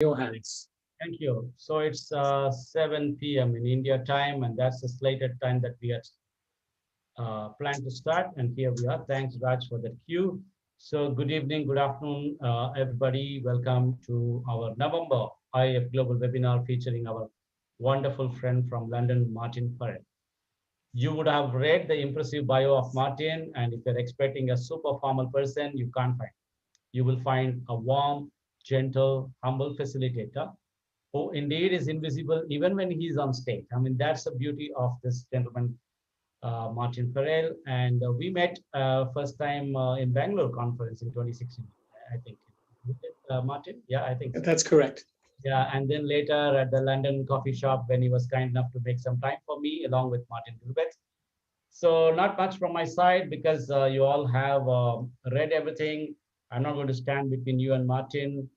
Your hands. Thank you. So it's 7 p.m. in India time, and that's the slated time that we had planned to start. And here we are. Thanks, Raj, for the cue. So good evening, good afternoon, everybody. Welcome to our November IF Global webinar featuring our wonderful friend from London, Martin Farrell. You would have read the impressive bio of Martin, and if you're expecting a super formal person, you can't find. You will find a warm, gentle, humble facilitator who indeed is invisible even when he's on stage. I mean, that's the beauty of this gentleman, Martin Farrell. And we met first time in Bangalore conference in 2016, I think. Martin? Yeah, I think so. That's correct. Yeah, and then later at the London coffee shop when he was kind enough to make some time for me along with Martin Gilbert. So not much from my side because you all have read everything. I'm not going to stand between you and Martin.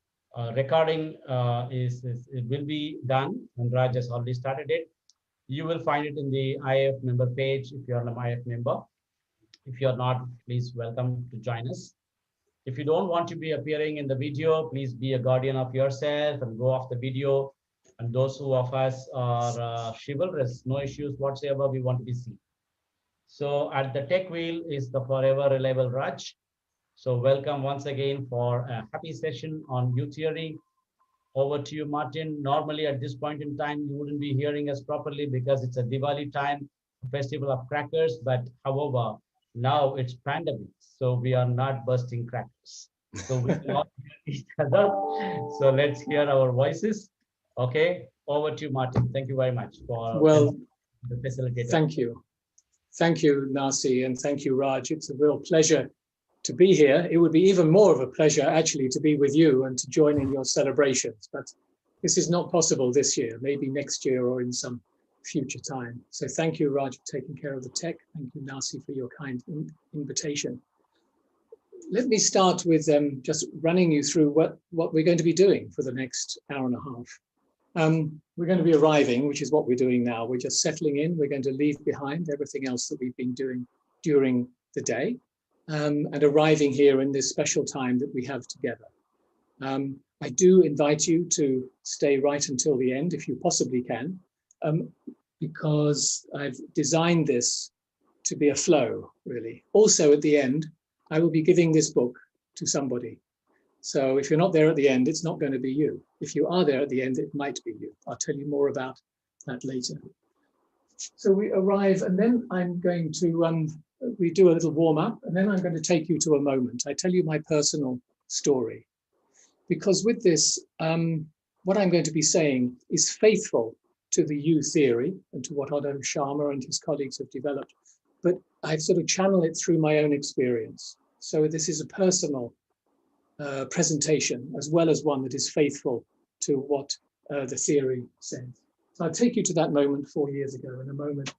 Recording it will be done, and Raj has already started it. You will find it in the IF member page if you're an IF member. If you're not, please welcome to join us. If you don't want to be appearing in the video, please be a guardian of yourself and go off the video. And those who of us are chivalrous, no issues whatsoever, we want to be seen. So at the tech wheel is the forever reliable Raj. So welcome once again for a happy session on youth theory. Over to you, Martin. Normally at this point in time, you wouldn't be hearing us properly because it's a Diwali time, a festival of crackers. But however, now it's pandemic, so we are not bursting crackers. So we can all hear each other. So let's hear our voices. Okay, over to you, Martin. Thank you very much for the facilitator. Thank you. Thank you, Nasi, and thank you, Raj. It's a real pleasure to be here. It would be even more of a pleasure actually to be with you and to join in your celebrations, but this is not possible this year, maybe next year or in some future time. So thank you, Raj, for taking care of the tech. Thank you, Nasi, for your kind invitation. Let me start with just running you through what we're going to be doing for the next hour and a half. We're going to be arriving, which is what we're doing now. We're just settling in. We're going to leave behind everything else that we've been doing during the day. And arriving here in this special time that we have together. I do invite you to stay right until the end if you possibly can, because I've designed this to be a flow, really. Also at the end, I will be giving this book to somebody. So if you're not there at the end, it's not going to be you. If you are there at the end, it might be you. I'll tell you more about that later. So we arrive, and then I'm going to we do a little warm up, and then I'm going to take you to a moment. I tell you my personal story, because with this, what I'm going to be saying is faithful to the U theory and to what Adam Sharma and his colleagues have developed, but I've sort of channeled it through my own experience. So this is a personal presentation, as well as one that is faithful to what the theory says. So I'll take you to that moment 4 years ago in a moment.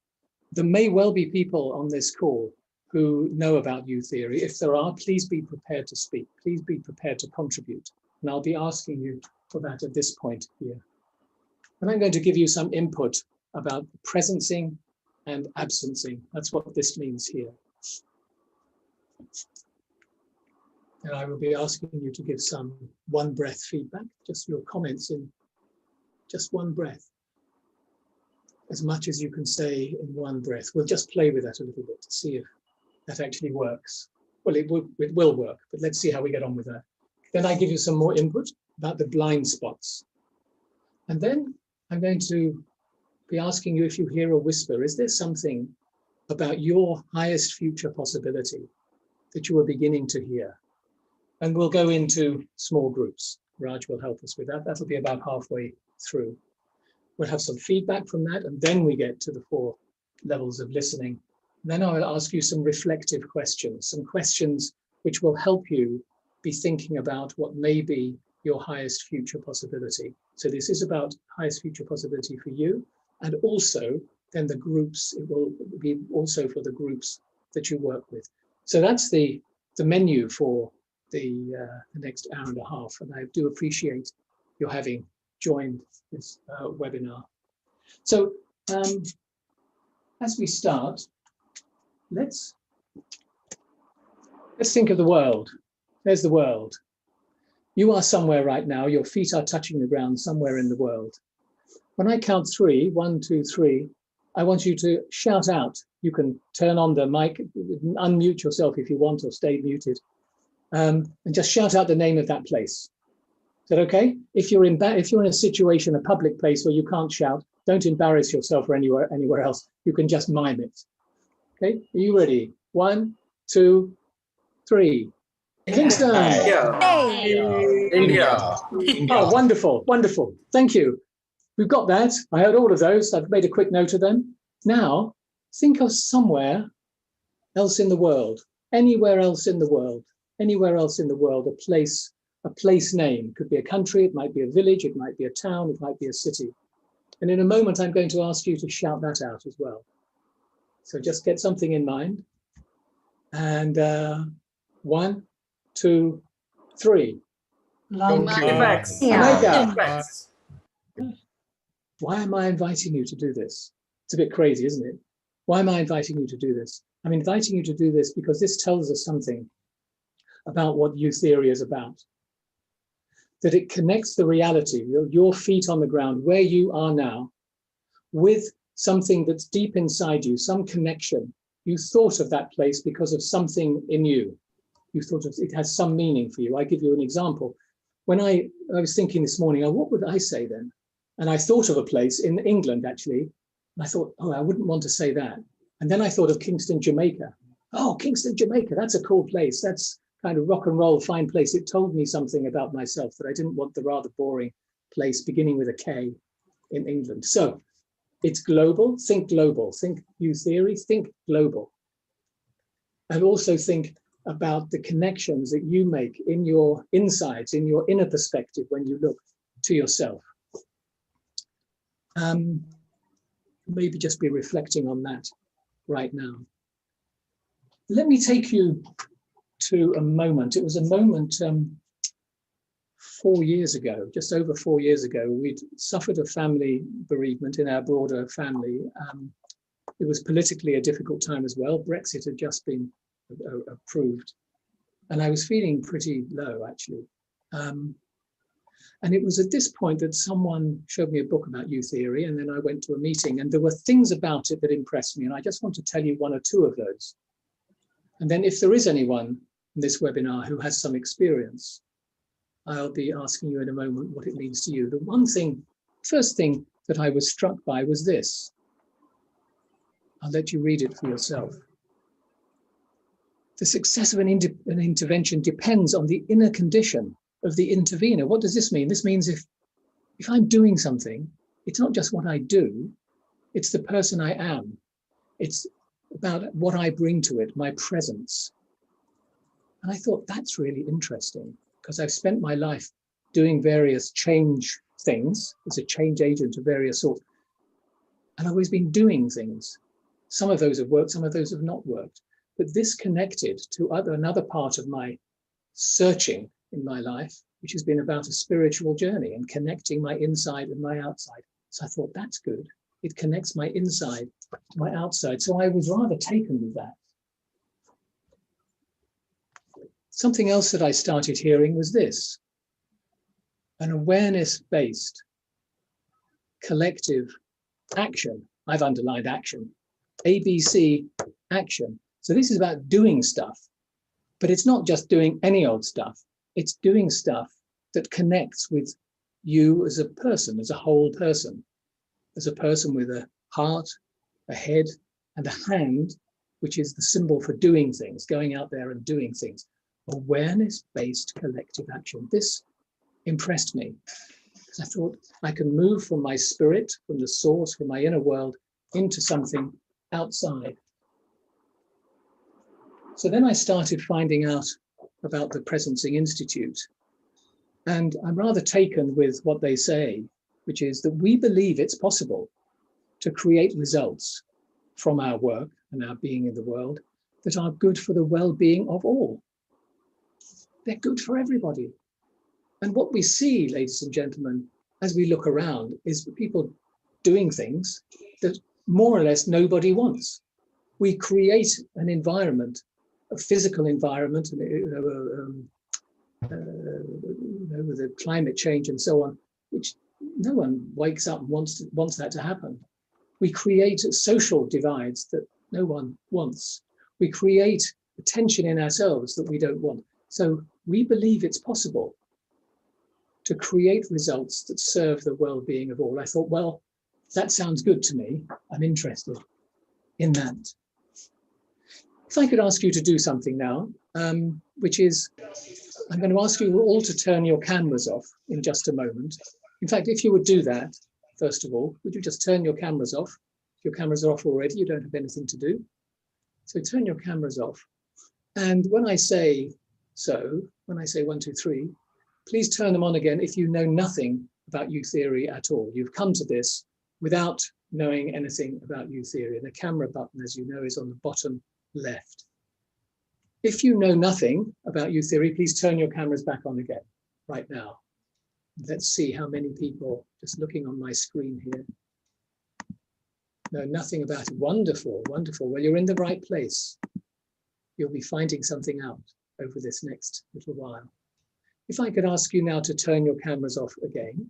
There may well be people on this call who know about U theory. If there are, please be prepared to speak. Please be prepared to contribute. And I'll be asking you for that at this point here. And I'm going to give you some input about presencing and absencing. That's what this means here. And I will be asking you to give some one breath feedback, just your comments in just one breath. As much as you can say in one breath. We'll just play with that a little bit to see if that actually works. Well, it will work, but let's see how we get on with that. Then I give you some more input about the blind spots. And then I'm going to be asking you if you hear a whisper. Is there something about your highest future possibility that you are beginning to hear? And we'll go into small groups. Raj will help us with that. That'll be about halfway through. We'll have some feedback from that, and then we get to the 4 levels of listening. Then I will ask you some reflective questions, some questions which will help you be thinking about what may be your highest future possibility. So this is about highest future possibility for you, and also then the groups, it will be also for the groups that you work with. So that's the menu for the next hour and a half, and I do appreciate your having joined this webinar. So as we start, let's think of the world. There's the world. You are somewhere right now. Your feet are touching the ground somewhere in the world. When I count 3, 1, 2, 3, I want you to shout out. You can turn on the mic, unmute yourself if you want, or stay muted, and just shout out the name of that place. Is that okay? If you're in a situation, a public place where you can't shout, don't embarrass yourself or anywhere else. You can just mime it. Okay, are you ready? 1, 2, 3. Kingston. India. Oh, wonderful, wonderful. Thank you. We've got that. I heard all of those. I've made a quick note of them. Now, think of somewhere else in the world, anywhere else in the world, a place name. It could be a country, it might be a village, it might be a town, it might be a city. And in a moment, I'm going to ask you to shout that out as well. So just get something in mind. And 1, 2, 3. Jamaica. Why am I inviting you to do this? It's a bit crazy, isn't it? Why am I inviting you to do this? I'm inviting you to do this because this tells us something about what youth theory is about. That it connects the reality, your feet on the ground, where you are now, with something that's deep inside you, some connection. You thought of that place because of something in you. You thought of it has some meaning for you. I give you an example. When I was thinking this morning, oh, what would I say then? And I thought of a place in England, actually. And I thought, oh, I wouldn't want to say that. And then I thought of Kingston, Jamaica. Oh, Kingston, Jamaica, that's a cool place. That's kind of rock and roll, fine place. It told me something about myself that I didn't want the rather boring place beginning with a K in England. So it's global, think youth theory, think global. And also think about the connections that you make in your insides, in your inner perspective when you look to yourself. Maybe just be reflecting on that right now. Let me take you to a moment. It was a moment 4 years ago, just over 4 years ago. We'd suffered a family bereavement in our broader family. It was politically a difficult time as well. Brexit had just been approved. And I was feeling pretty low, actually. And it was at this point that someone showed me a book about youth theory, and then I went to a meeting, and there were things about it that impressed me, and I just want to tell you 1 or 2 of those. And then if there is anyone in this webinar who has some experience, I'll be asking you in a moment what it means to you. The first thing that I was struck by was this. I'll let you read it for yourself. The success of an intervention depends on the inner condition of the intervener. What does this mean? This means if I'm doing something, it's not just what I do, it's the person I am. It's about what I bring to it, my presence. And I thought that's really interesting because I've spent my life doing various change things as a change agent of various sorts. And I've always been doing things. Some of those have worked, some of those have not worked. But this connected to another part of my searching in my life, which has been about a spiritual journey and connecting my inside and my outside. So I thought, that's good. It connects my inside to my outside. So I was rather taken with that. Something else that I started hearing was this: an awareness-based collective action. I've underlined action. ABC, action. So this is about doing stuff, but it's not just doing any old stuff. It's doing stuff that connects with you as a person, as a whole person, as a person with a heart, a head, and a hand, which is the symbol for doing things, going out there and doing things. Awareness-based collective action. This impressed me because I thought I can move from my spirit, from the source, from my inner world, into something outside. So then I started finding out about the Presencing Institute. And I'm rather taken with what they say, which is that we believe it's possible to create results from our work and our being in the world that are good for the well-being of all. They're good for everybody. And what we see, ladies and gentlemen, as we look around, is people doing things that more or less nobody wants. We create an environment, a physical environment, with the climate change and so on, which no one wakes up and wants that to happen. We create social divides that no one wants. We create tension in ourselves that we don't want. So we believe it's possible to create results that serve the well-being of all. I thought, well, that sounds good to me. I'm interested in that. If I could ask you to do something now, which is, I'm going to ask you all to turn your cameras off in just a moment. In fact, if you would do that, first of all, would you just turn your cameras off? If your cameras are off already, you don't have anything to do. So turn your cameras off. And when I say so, when I say 1, 2, 3, please turn them on again if you know nothing about U theory at all. You've come to this without knowing anything about U theory. And the camera button, as you know, is on the bottom left. If you know nothing about U theory, please turn your cameras back on again right now. Let's see how many people, just looking on my screen here, know nothing about it. Wonderful, wonderful. Well, you're in the right place. You'll be finding something out over this next little while. If I could ask you now to turn your cameras off again.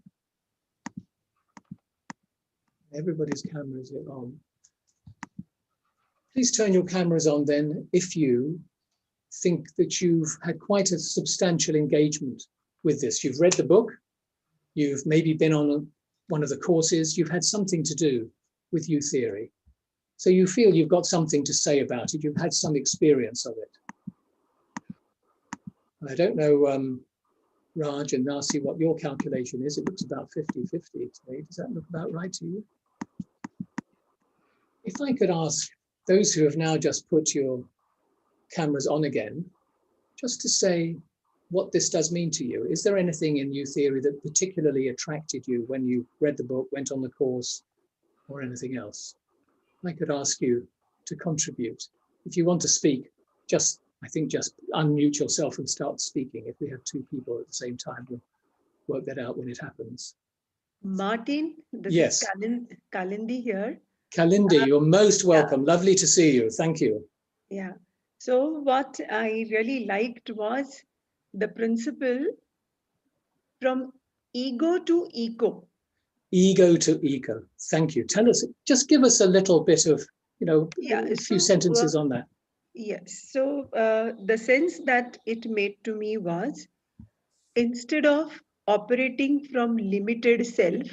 Everybody's cameras are on. Please turn your cameras on then if you think that you've had quite a substantial engagement with this. You've read the book, you've maybe been on one of the courses, you've had something to do with U theory. So you feel you've got something to say about it, you've had some experience of it. I don't know, Raj and Nasi, what your calculation is. It looks about 50-50 to me. Does that look about right to you? If I could ask those who have now just put your cameras on again, just to say what this does mean to you. Is there anything in U theory that particularly attracted you when you read the book, went on the course, or anything else? I could ask you to contribute. If you want to speak, I think just unmute yourself and start speaking. If we have 2 people at the same time, we'll work that out when it happens. Martin, this Yes. is Kalindi here. Kalindi, you're most welcome. Yeah. Lovely to see you. Thank you. Yeah. So what I really liked was the principle from ego to eco. Ego to eco. Thank you. Tell us, just give us a little bit of, a few sentences on that. Yes. So the sense that it made to me was, instead of operating from limited self,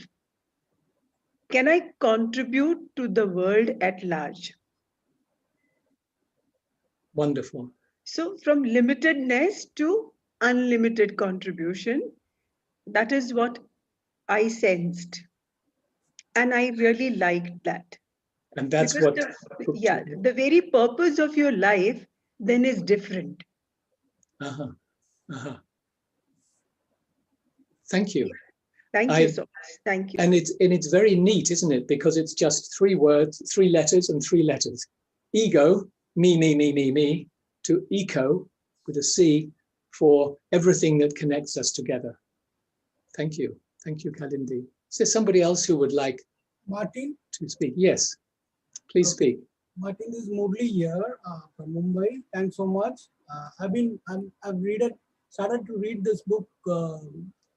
can I contribute to the world at large? Wonderful. So from limitedness to unlimited contribution, that is what I sensed. And I really liked that. And that's because what... the very purpose of your life then is different. Thank you. Thank you so much. Thank you. And it's very neat, isn't it? Because it's just 3 words, 3 letters and 3 letters. Ego, me, to eco with a C for everything that connects us together. Thank you. Thank you, Kalindi. Is there somebody else who would like Martin to speak? Yes, please speak. Martin is Murli here from Mumbai. Thanks so much. I've started to read this book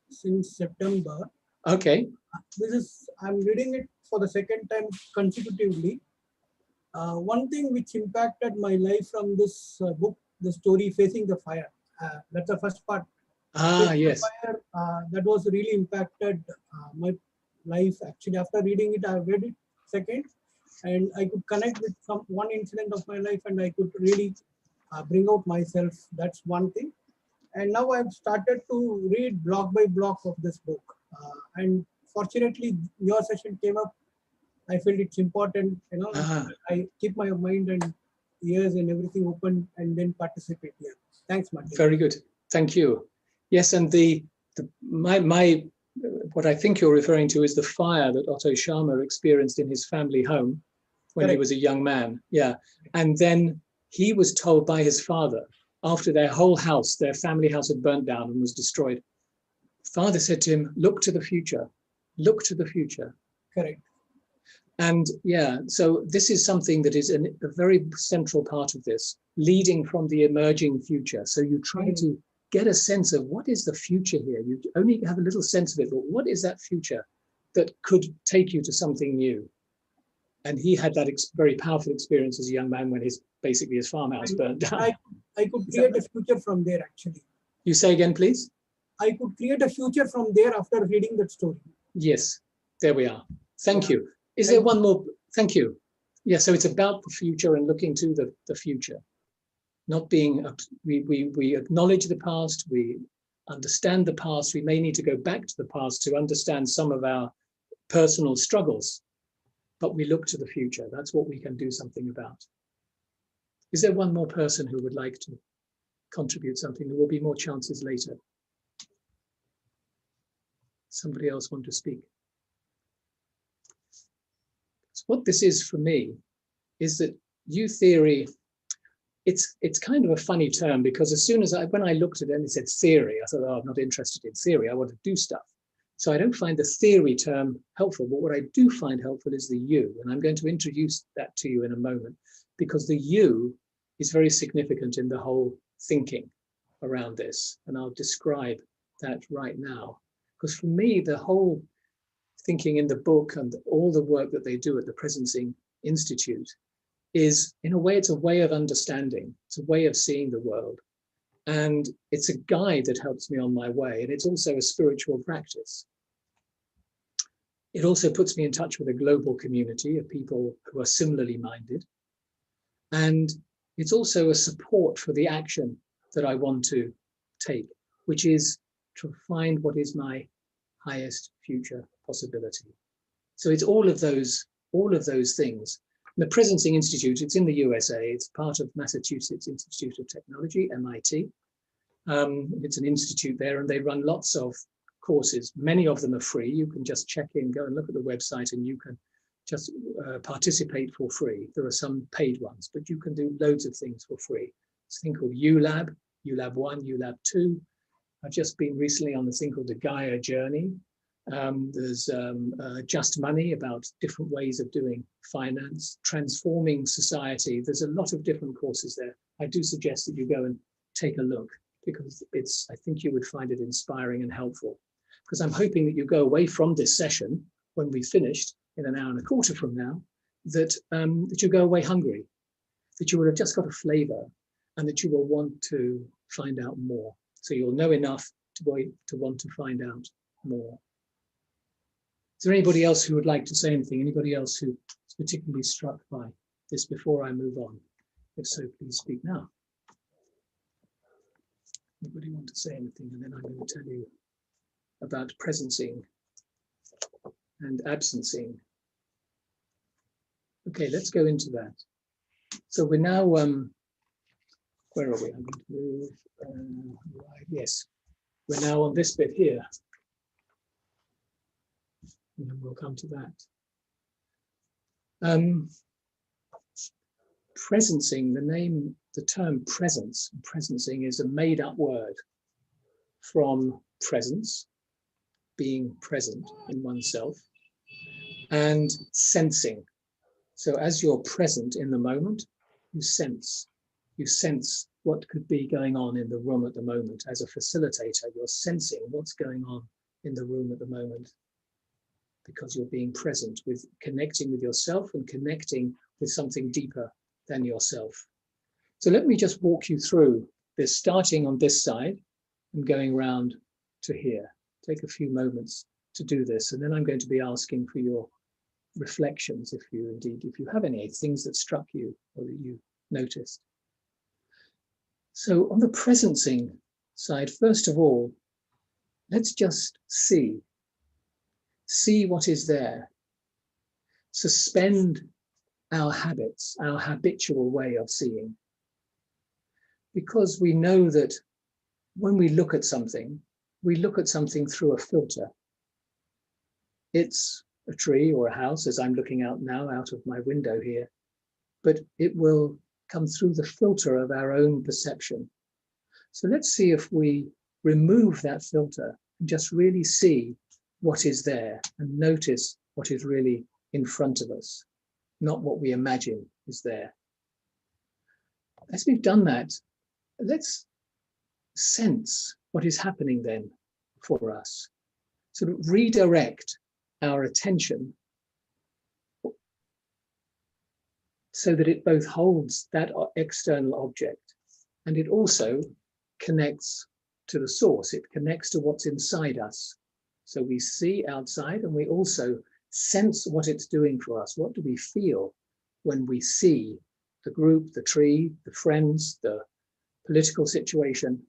since September. Okay. I'm reading it for the 2nd time consecutively. One thing which impacted my life from this book, the story Facing the Fire. That's the first part. Yes. Fire, that was really impacted my life. Actually, after reading it, I read it second, and I could connect with one incident of my life, and I could really bring out myself. That's one thing. And now I've started to read block by block of this book. And fortunately, your session came up. I felt it's important, I keep my mind and ears and everything open and then participate here. Thanks, Martin. Very good. Thank you. Yes, and what I think you're referring to is the fire that Otto Scharmer experienced in his family home when he was a young man. Yeah. And then he was told by his father, after their whole house, their family house had burnt down and was destroyed. Father said to him, look to the future. Look to the future. Correct. And yeah, so this is something that is a very central part of this, leading from the emerging future. So you try to get a sense of what is the future here. You only have a little sense of it, but what is that future that could take you to something new? And he had that very powerful experience as a young man when basically his farmhouse burned down. I could create a future from there, actually. You say again, please? I could create a future from there after reading that story. Yes, there we are. Thank you. Is there one more? Thank you. Yeah, so it's about the future and looking to the future. Not being, we acknowledge the past, we understand the past, we may need to go back to the past to understand some of our personal struggles, but we look to the future. That's what we can do something about. Is there one more person who would like to contribute something? There will be more chances later. Somebody else want to speak? So what this is for me is that U theory, it's kind of a funny term, because as soon as when I looked at it and it said theory, I thought, oh, I'm not interested in theory, I want to do stuff. So I don't find the theory term helpful, but what I do find helpful is the U, and I'm going to introduce that to you in a moment, because the U is very significant in the whole thinking around this, and I'll describe that right now. Because for me, the whole thinking in the book and all the work that they do at the Presencing Institute is, in a way, it's a way of understanding. It's a way of seeing the world. And it's a guide that helps me on my way. And it's also a spiritual practice. It also puts me in touch with a global community of people who are similarly minded. And it's also a support for the action that I want to take, which is to find what is my highest future possibility. So it's all of those things. The Presencing Institute, it's in the USA, it's part of Massachusetts Institute of Technology, MIT. It's an institute there, and they run lots of courses. Many of them are free. You can just check in, go and look at the website, and you can just participate for free. There are some paid ones, but you can do loads of things for free. It's a thing called ULab, ULab 1, ULab 2. I've just been recently on the thing called the Gaia Journey. There's Just Money, about different ways of doing finance, transforming society. There's a lot of different courses there. I do suggest that you go and take a look, because I think you would find it inspiring and helpful. Because I'm hoping that you go away from this session, when we've finished in an hour and a quarter from now, that you go away hungry, that you will have just got a flavor, and that you will want to find out more. So you'll know enough to want to find out more. Is there anybody else who would like to say anything? Anybody else who is particularly struck by this before I move on? If so, please speak now. Anybody want to say anything? And then I'm going to tell you about presencing and absencing. Okay, let's go into that. So we're now, where are we? I'm going to move, right, yes. We're now on this bit here. And then we'll come to that. Presencing, the term presence, presencing is a made-up word from presence, being present in oneself, and sensing. So as you're present in the moment, you sense what could be going on in the room at the moment. As a facilitator, you're sensing what's going on in the room at the moment, because you're being present, with connecting with yourself and connecting with something deeper than yourself. So let me just walk you through this, starting on this side and going round to here. Take a few moments to do this, and then I'm going to be asking for your reflections, if you have any things that struck you or that you noticed. So on the presencing side, first of all, let's just see what is there. Suspend our habits, our habitual way of seeing. Because we know that when we look at something through a filter. It's a tree or a house, as I'm looking out now out of my window here, but it will come through the filter of our own perception. So let's see if we remove that filter and just really see what is there and notice what is really in front of us, not what we imagine is there. As we've done that, let's sense what is happening then for us, sort of redirect our attention so that it both holds that external object and it also connects to the source. It connects to what's inside us. So we see outside and we also sense what it's doing for us. What do we feel when we see the group, the tree, the friends, the political situation?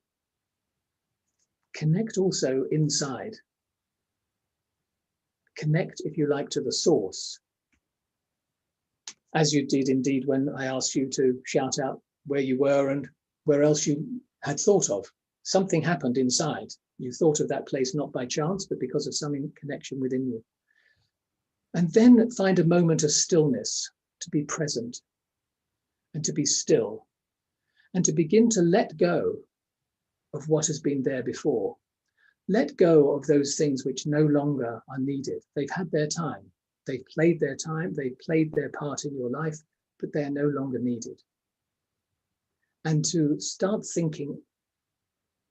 Connect also inside. Connect, if you like, to the source. As you did indeed when I asked you to shout out where you were and where else you had thought of. Something happened inside. You thought of that place not by chance, but because of some connection within you. And then find a moment of stillness, to be present and to be still and to begin to let go of what has been there before. Let go of those things which no longer are needed. They've had their time. They've played their time. They've played their part in your life, but they're no longer needed. And to start thinking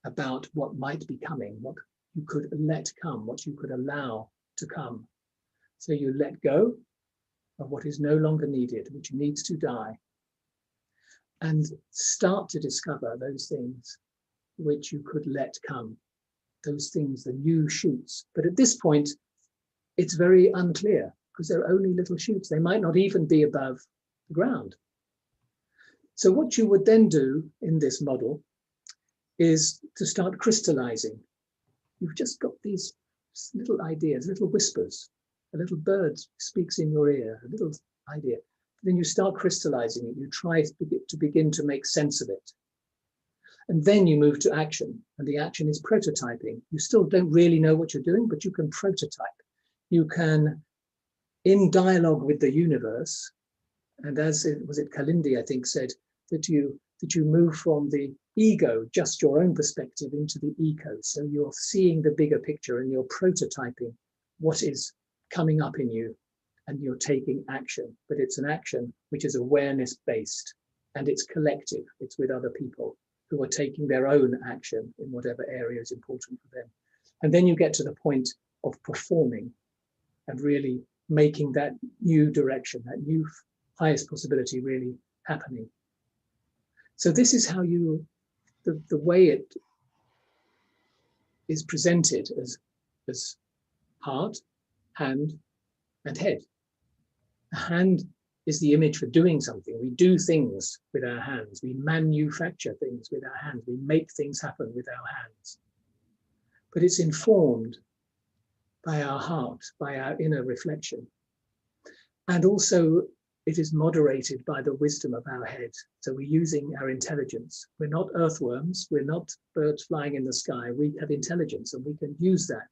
about what might be coming, what you could let come, what you could allow to come. So you let go of what is no longer needed, which needs to die, and start to discover those things which you could let come, those things, the new shoots. But at this point, it's very unclear because they're only little shoots. They might not even be above the ground. So what you would then do in this model is to start crystallizing. You've just got these little ideas, little whispers. A little bird speaks in your ear, a little idea. Then you start crystallizing it. You try to begin to make sense of it. And then you move to action. And the action is prototyping. You still don't really know what you're doing, but you can prototype. You can, in dialogue with the universe, and as it was Kalindi, I think, said, that you move from the ego, just your own perspective, into the eco. So you're seeing the bigger picture and you're prototyping what is coming up in you, and you're taking action. But it's an action which is awareness based, and it's collective. It's with other people who are taking their own action in whatever area is important for them. And then you get to the point of performing and really making that new direction, that new highest possibility really happening. So this is how the way it is presented as heart, hand, and head. A hand is the image for doing something. We do things with our hands. We manufacture things with our hands. We make things happen with our hands. But it's informed by our heart, by our inner reflection. And also it is moderated by the wisdom of our head. So we're using our intelligence. We're not earthworms. We're not birds flying in the sky. We have intelligence, and we can use that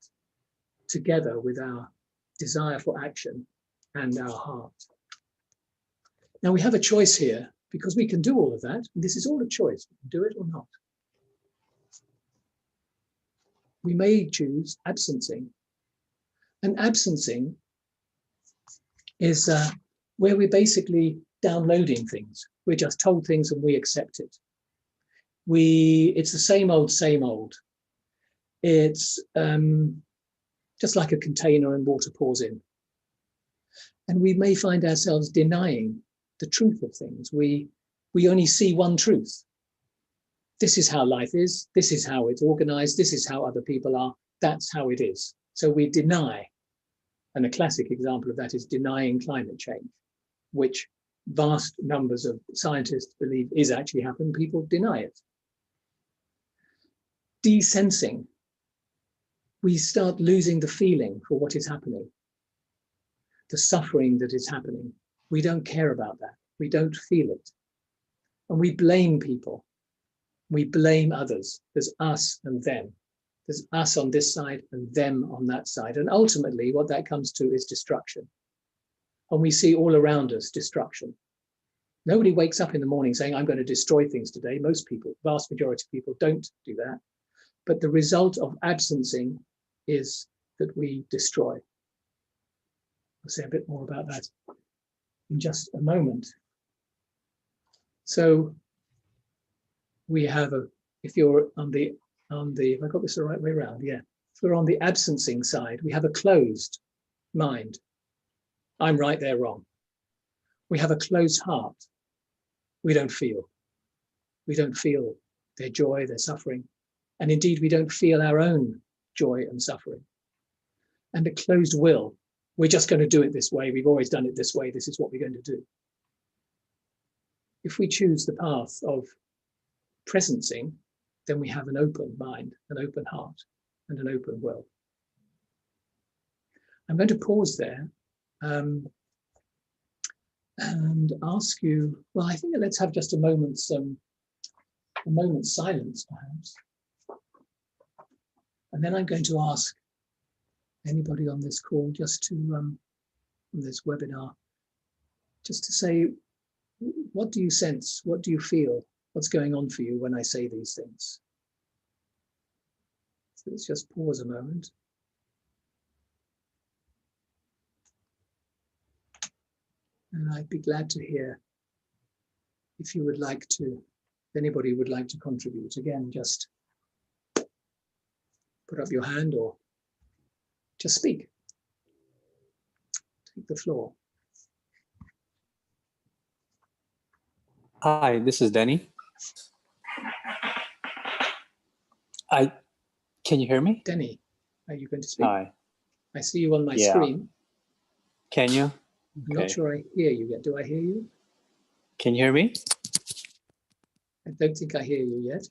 together with our desire for action and our heart. Now we have a choice here, because we can do all of that. This is all a choice. We can do it or not. We may choose absencing. And absencing is where we're basically downloading things. We're just told things and we accept it. It's the same old, same old. It's just like a container and water pours in. And we may find ourselves denying the truth of things. We only see one truth. This is how life is. This is how it's organized. This is how other people are. That's how it is. So we deny. And a classic example of that is denying climate change, which vast numbers of scientists believe is actually happening. People deny it. Desensing. We start losing the feeling for what is happening, the suffering that is happening. We don't care about that. We don't feel it. And we blame people. We blame others. There's us and them. There's us on this side and them on that side. And ultimately, what that comes to is destruction. And we see all around us destruction. Nobody wakes up in the morning saying, I'm going to destroy things today. Most people, vast majority of people don't do that. But the result of absencing is that we destroy. I'll say a bit more about that in just a moment. So we have a if you're on the, if I got this the right way around, yeah. If we're on the absencing side, we have a closed mind. I'm right, they're wrong. We have a closed heart. We don't feel. We don't feel their joy, their suffering. And indeed, we don't feel our own joy and suffering. And a closed will. We're just going to do it this way. We've always done it this way. This is what we're going to do. If we choose the path of presencing, then we have an open mind, an open heart, and an open will. I'm going to pause there and ask you, well, I think let's have just a moment's silence, perhaps. And then I'm going to ask anybody on this call just to, on this webinar, just to say, what do you sense? What do you feel? What's going on for you when I say these things? So let's just pause a moment. And I'd be glad to hear if you would like to, if anybody would like to contribute. Again, just put up your hand or just speak. Take the floor. Hi, this is Denny. Can you hear me? Denny, are you going to speak? Hi. I see you on my screen. Can you? I'm not sure I hear you yet. Do I hear you? Can you hear me? I don't think I hear you yet.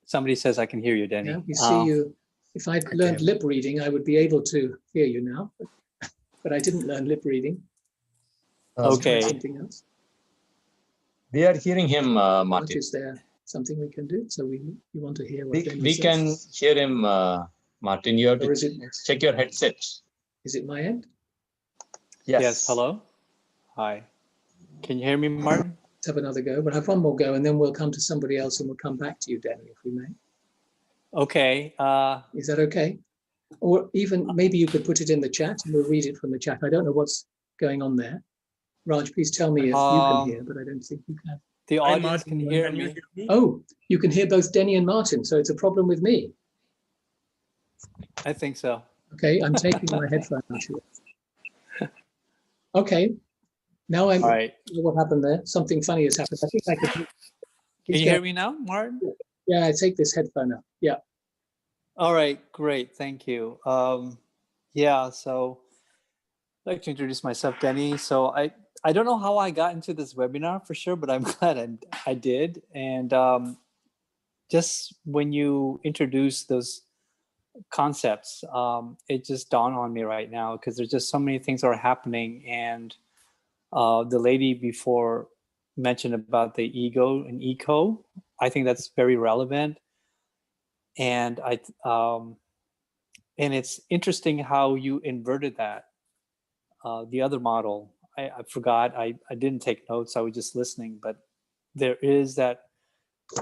Somebody says I can hear you, Denny. Yeah, we see you. If I'd learned lip reading, I would be able to hear you now. But I didn't learn lip reading. Okay. Something else. We are hearing him, What Martin. is there something we can do? So you want to hear what Denny We says? can hear him, Martin. You have Or to check your headset. Is it my end? Yes. Hello. Hi. Can you hear me, Martin? Let's have another go. We'll have one more go and then we'll come to somebody else and we'll come back to you, Denny, if we may. Okay. Is that okay? Or even maybe you could put it in the chat and we'll read it from the chat. I don't know what's going on there. Raj, please tell me if you can hear, but I don't think you can. The audience can hear me. Oh, you can hear both Denny and Martin, so it's a problem with me. I think so. Okay, I'm taking my headphone out. Okay, now I'm. All right. What happened there? Something funny has happened. I think I could. Can you hear me now, Martin? Yeah, I take this headphone out. Yeah. All right, great. Thank you. Yeah, so I'd like to introduce myself, Denny. So I don't know how I got into this webinar for sure, but I'm glad I did. And just when you introduce those concepts, it just dawned on me right now because there's just so many things that are happening. And the lady before mentioned about the ego and eco. I think that's very relevant. And and it's interesting how you inverted that. The other model, I forgot, I didn't take notes, I was just listening, but there is that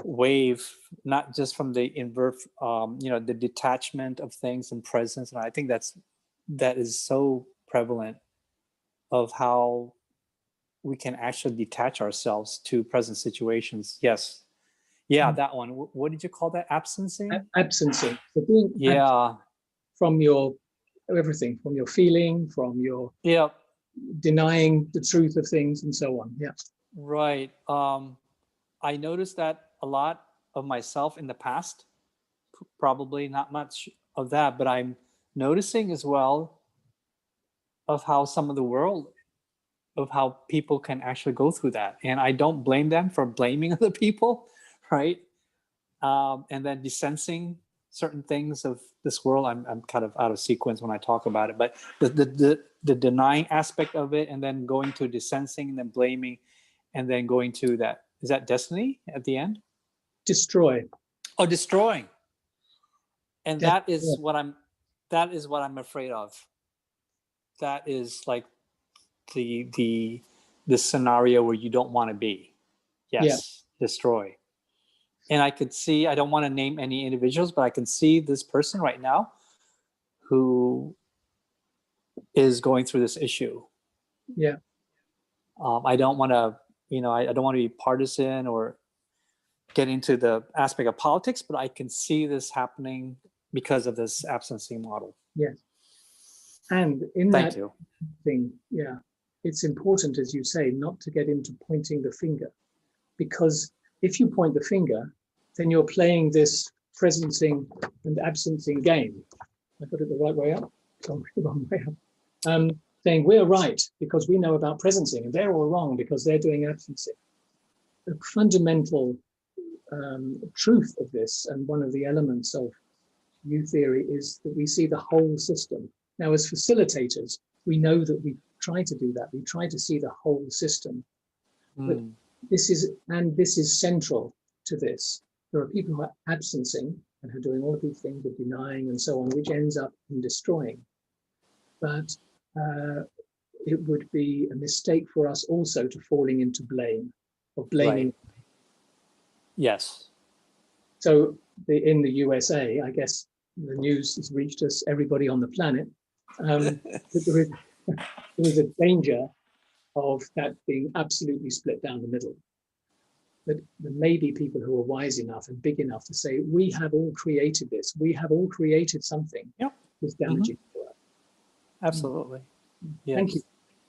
wave, not just from the invert, the detachment of things and presence. And I think that is so prevalent of how we can actually detach ourselves to present situations. Yes. Yeah, that one. What did you call that? Absencing? Absencing. So being Yeah. From your everything, from your feeling, from your denying the truth of things and so on. Yeah. Right. I noticed that a lot of myself in the past, probably not much of that, but I'm noticing as well of how some of the world, of how people can actually go through that. And I don't blame them for blaming other people, right? And then desensing certain things of this world. I'm kind of out of sequence when I talk about it, but the denying aspect of it, and then going to desensing and then blaming, and then going to that, is that destiny at the end? Destroy. Oh, destroying. And that is Yeah. what I'm afraid of. That is like the scenario where you don't want to be. Yes, destroy. And I could see, I don't want to name any individuals, but I can see this person right now who is going through this issue. Yeah. I don't want to, I don't want to be partisan or get into the aspect of politics, but I can see this happening because of this absency model. Yes. And in Thank that you. thing, yeah, it's important, as you say, not to get into pointing the finger, because if you point the finger, then you're playing this presencing and absencing game. I got it the right way up, so the wrong way up. Saying we're right because we know about presencing, and they're all wrong because they're doing absencing. The fundamental truth of this, and one of the elements of new theory, is that we see the whole system. Now, as facilitators, we know that we try to do that. We try to see the whole system. But this is central to this. There are people who are absencing and who are doing all of these things of denying and so on, which ends up in destroying. But it would be a mistake for us also to falling into blame or blaming. Right. Yes. So in the USA, I guess the news has reached us, everybody on the planet, that there is a danger of that being absolutely split down the middle. That there may be people who are wise enough and big enough to say, we have all created this. We have all created something that's damaging to us. Absolutely. Yes. Thank you.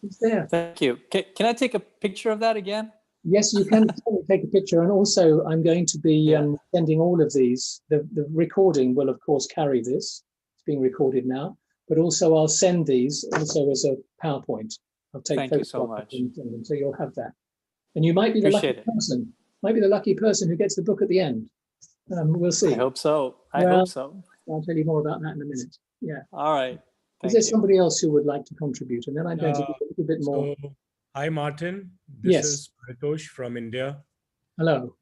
It's there. Thank you. Can I take a picture of that again? Yes, you can take a picture. And also, I'm going to be sending all of these. The recording will, of course, carry this. It's being recorded now. But also, I'll send these also as a PowerPoint. I'll take Thank you so much. So you'll have that. And you might be the lucky person. Might be the lucky person who gets the book at the end. We'll see. I hope so. I hope so. I'll tell you more about that in a minute. Yeah. All right. Is there somebody else who would like to contribute? And then I'm going to do a little bit more. So, hi, Martin. This is Paritosh from India. Hello.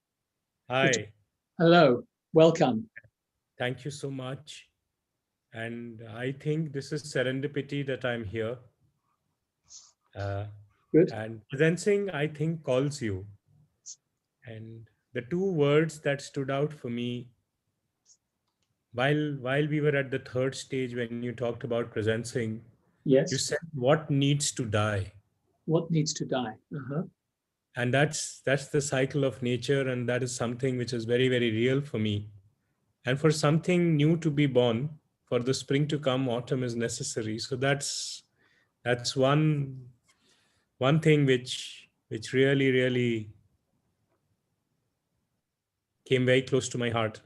Hi. Hello. Welcome. Thank you so much. And I think this is serendipity that I'm here. Good. And presencing, I think, calls you. And the two words that stood out for me while we were at the third stage, when you talked about presencing, you said, what needs to die? What needs to die? And that's the cycle of nature, and that is something which is very, very real for me. And for something new to be born, for the spring to come, autumn is necessary. So that's one thing which really, really came very close to my heart.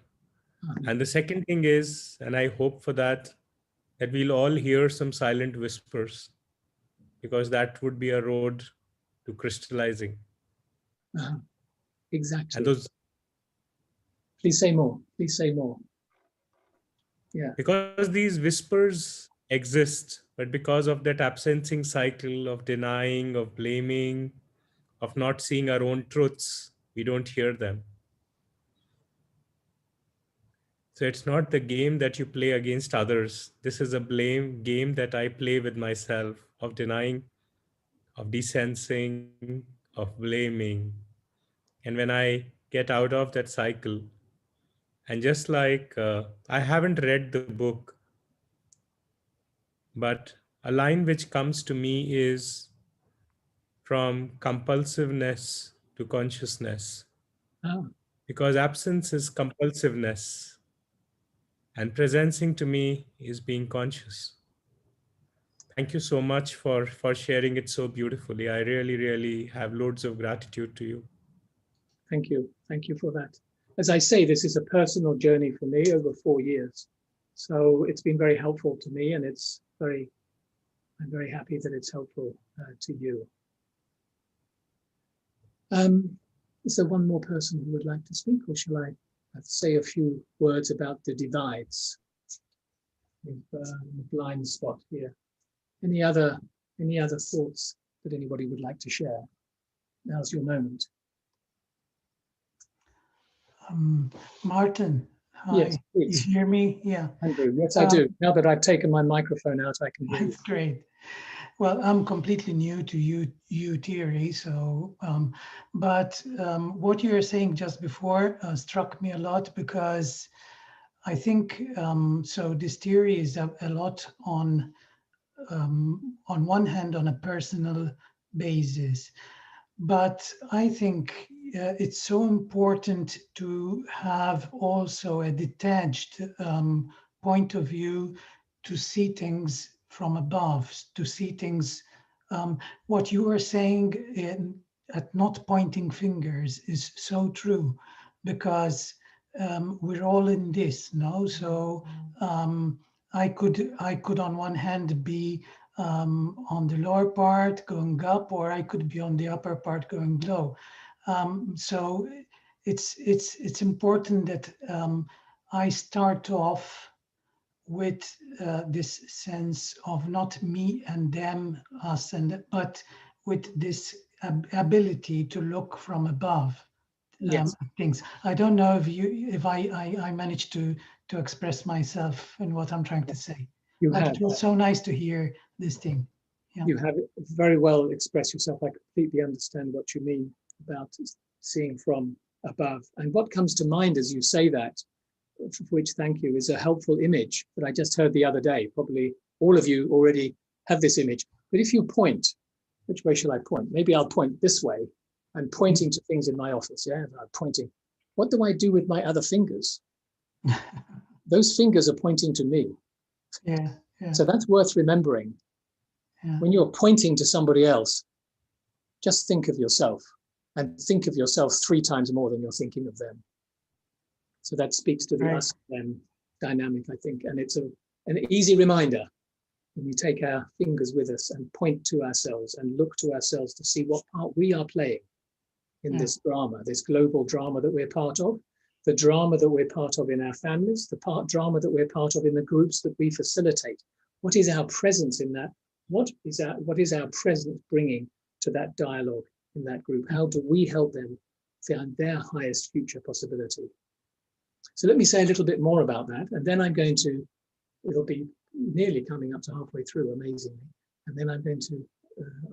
And the second thing is, and I hope for that we'll all hear some silent whispers, because that would be a road to crystallizing. Exactly. And those. Please say more. Please say more. Yeah. Because these whispers exist, but because of that absencing cycle of denying, of blaming, of not seeing our own truths, we don't hear them. So it's not the game that you play against others. This is a blame game that I play with myself, of denying, of desensing, of blaming. And when I get out of that cycle, and just like I haven't read the book, but a line which comes to me is from compulsiveness to consciousness. Because absence is compulsiveness. And presencing to me is being conscious. Thank you so much for sharing it so beautifully. I really, really have loads of gratitude to you. Thank you. Thank you for that. As I say, this is a personal journey for me over 4 years. So it's been very helpful to me, and I'm very happy that it's helpful to you. Is there one more person who would like to speak, or shall I say a few words about the divides, the blind spot here? Any other thoughts that anybody would like to share? Now's your moment. Martin, hi. Yes, please. You hear me? Yeah. Andrew, yes, I do. Now that I've taken my microphone out, I can hear you. That's great. Well, I'm completely new to you theory, so but what you were saying just before struck me a lot, because I think so this theory is a lot on one hand on a personal basis, but I think it's so important to have also a detached point of view, to see things from above, to see things. What you are saying at not pointing fingers is so true, because we're all in this, no? So I could on one hand be on the lower part going up, or I could be on the upper part going low. So it's important that I start off with this sense of not me and them, us and, but with this ability to look from above. Yes. Things. I don't know if I managed to express myself in what I'm trying to say. You Like, have. it was so nice to hear this thing. Yeah. You have very well expressed yourself. I completely understand what you mean about seeing from above. And what comes to mind as you say that, for which thank you, is a helpful image that I just heard the other day. Probably all of you already have this image. But if you point, which way shall I point? Maybe I'll point this way. I'm pointing to things in my office. Yeah, I'm pointing. What do I do with my other fingers? Those fingers are pointing to me. Yeah, yeah. So that's worth remembering. Yeah. When you're pointing to somebody else, just think of yourself, and think of yourself 3 times more than you're thinking of them. So that speaks to the Right. us them dynamic, I think. And it's an easy reminder when we take our fingers with us and point to ourselves and look to ourselves to see what part we are playing in this drama, this global drama that we're part of, the drama that we're part of in our families, the drama that we're part of in the groups that we facilitate. What is our presence in that? What is our presence bringing to that dialogue in that group? How do we help them find their highest future possibility? So let me say a little bit more about that, and then I'm going to, it'll be nearly coming up to halfway through, amazingly, and then I'm going to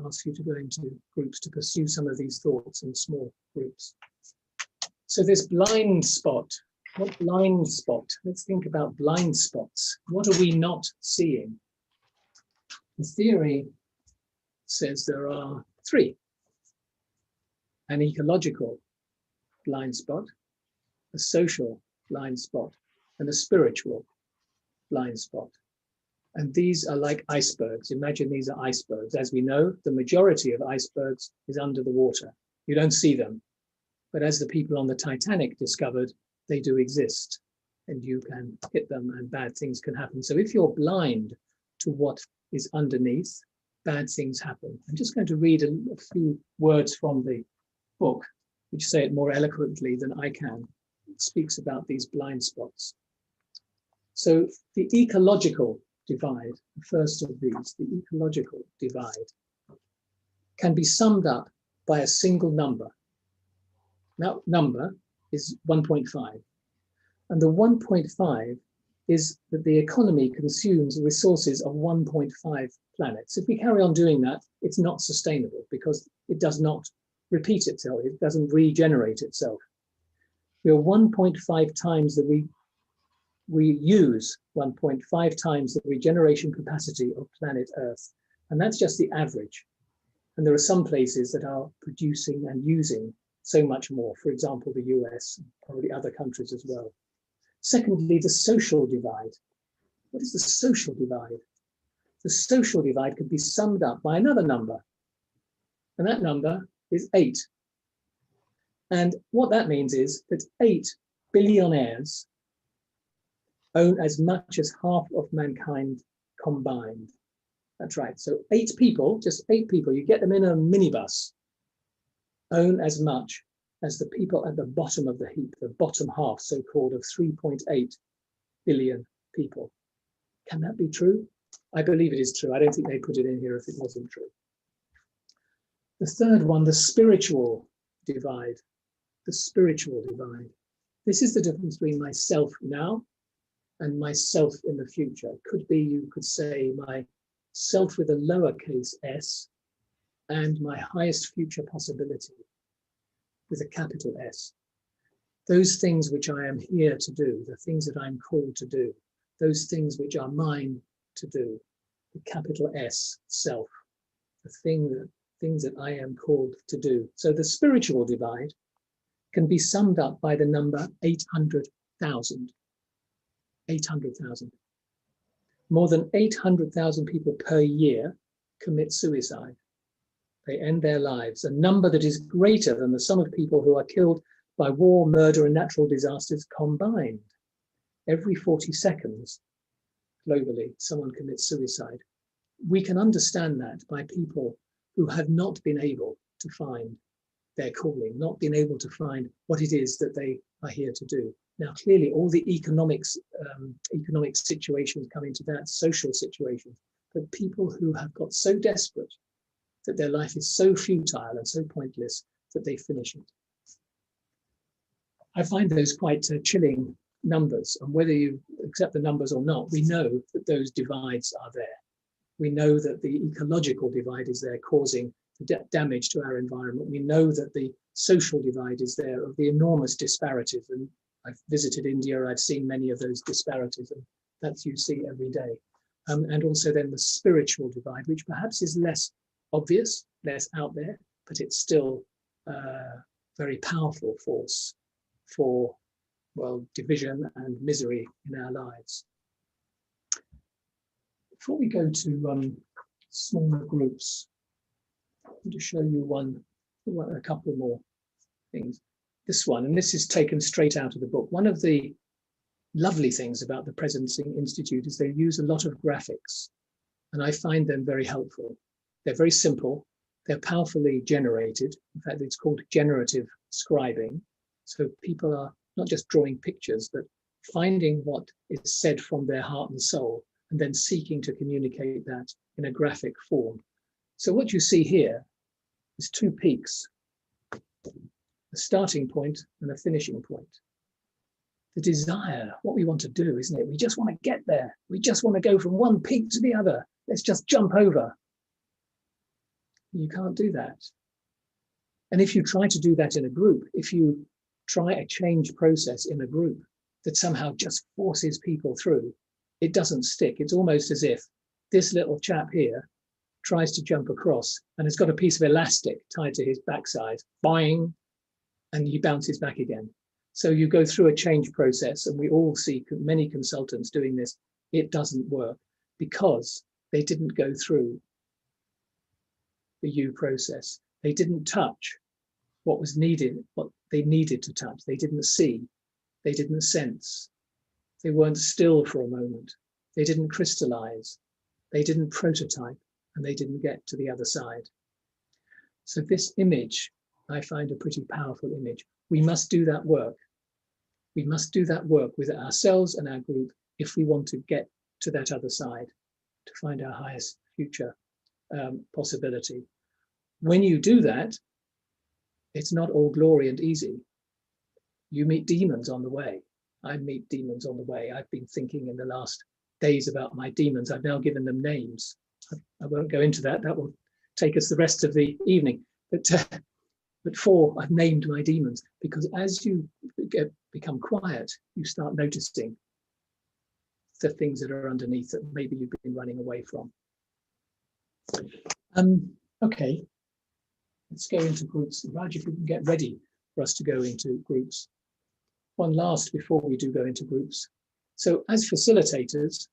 ask you to go into groups to pursue some of these thoughts in small groups. So this blind spot, what blind spot? Let's think about blind spots. What are we not seeing? The theory says there are 3. An ecological blind spot, a social blind spot, and a spiritual blind spot. And these are like icebergs. Imagine these are icebergs. As we know, the majority of icebergs is under the water. You don't see them. But as the people on the Titanic discovered, they do exist. And you can hit them and bad things can happen. So if you're blind to what is underneath, bad things happen. I'm just going to read a few words from the book, which say it more eloquently than I can. It speaks about these blind spots. So the ecological divide, the first of these, the ecological divide, can be summed up by a single number. That number is 1.5. And the 1.5 is that the economy consumes resources of 1.5 planets. If we carry on doing that, it's not sustainable because it does not repeat itself. It doesn't regenerate itself. We are 1.5 times we use 1.5 times the regeneration capacity of planet Earth. And that's just the average. And there are some places that are producing and using so much more. For example, the US, and probably other countries as well. Secondly, the social divide. What is the social divide? The social divide could be summed up by another number. And that number is 8. And what that means is that 8 billionaires own as much as half of mankind combined. That's right. So 8 people, just 8 people, you get them in a minibus, own as much as the people at the bottom of the heap, the bottom half, so-called, of 3.8 billion people. Can that be true? I believe it is true. I don't think they put it in here if it wasn't true. The third one, the spiritual divide. The spiritual divide. This is the difference between myself now and myself in the future. It could be, you could say, my self with a lowercase s and my highest future possibility with a capital S. Those things which I am here to do, the things that I'm called to do, those things which are mine to do, the capital S, self, the things that I am called to do. So the spiritual divide can be summed up by the number 800,000. 800,000. More than 800,000 people per year commit suicide. They end their lives, a number that is greater than the sum of people who are killed by war, murder, and natural disasters combined. Every 40 seconds, globally, someone commits suicide. We can understand that by people who have not been able to find their calling, not been able to find what it is that they are here to do. Now, clearly, all the economic situations come into that, social situations, but people who have got so desperate that their life is so futile and so pointless that they finish it. I find those quite chilling numbers, and whether you accept the numbers or not, we know that those divides are there. We know that the ecological divide is there, causing damage to our environment. We know that the social divide is there, of the enormous disparities, and I've visited India, I've seen many of those disparities, and that's you see every day. And also then the spiritual divide, which perhaps is less obvious, less out there, but it's still a very powerful force for, well, division and misery in our lives. Before we go to smaller groups, I want to show you a couple more things. This one, and this is taken straight out of the book. One of the lovely things about the Presencing Institute is they use a lot of graphics, and I find them very helpful. They're very simple, they're powerfully generated. In fact, it's called generative scribing. So people are not just drawing pictures, but finding what is said from their heart and soul, and then seeking to communicate that in a graphic form. So what you see here is two peaks, a starting point and a finishing point. The desire, what we want to do, isn't it? We just want to get there. We just want to go from one peak to the other. Let's just jump over. You can't do that. And if you try to do that in a group, if you try a change process in a group that somehow just forces people through, it doesn't stick. It's almost as if this little chap here tries to jump across and has got a piece of elastic tied to his backside, boing, and he bounces back again. So you go through a change process, and we all see many consultants doing this. It doesn't work because they didn't go through the U process. They didn't touch what was needed, what they needed to touch. They didn't see, they didn't sense. They weren't still for a moment. They didn't crystallize, they didn't prototype, and they didn't get to the other side. So this image, I find a pretty powerful image. We must do that work. We must do that work with ourselves and our group if we want to get to that other side, to find our highest future possibility. When you do that, it's not all glory and easy. You meet demons on the way. I meet demons on the way. I've been thinking in the last days about my demons. I've now given them names. I won't go into that. That will take us the rest of the evening. But four, I've named my demons, because as you become quiet, you start noticing the things that are underneath that maybe you've been running away from. Okay, let's go into groups. Raj, if we can get ready for us to go into groups. One last before we do go into groups. So as facilitators,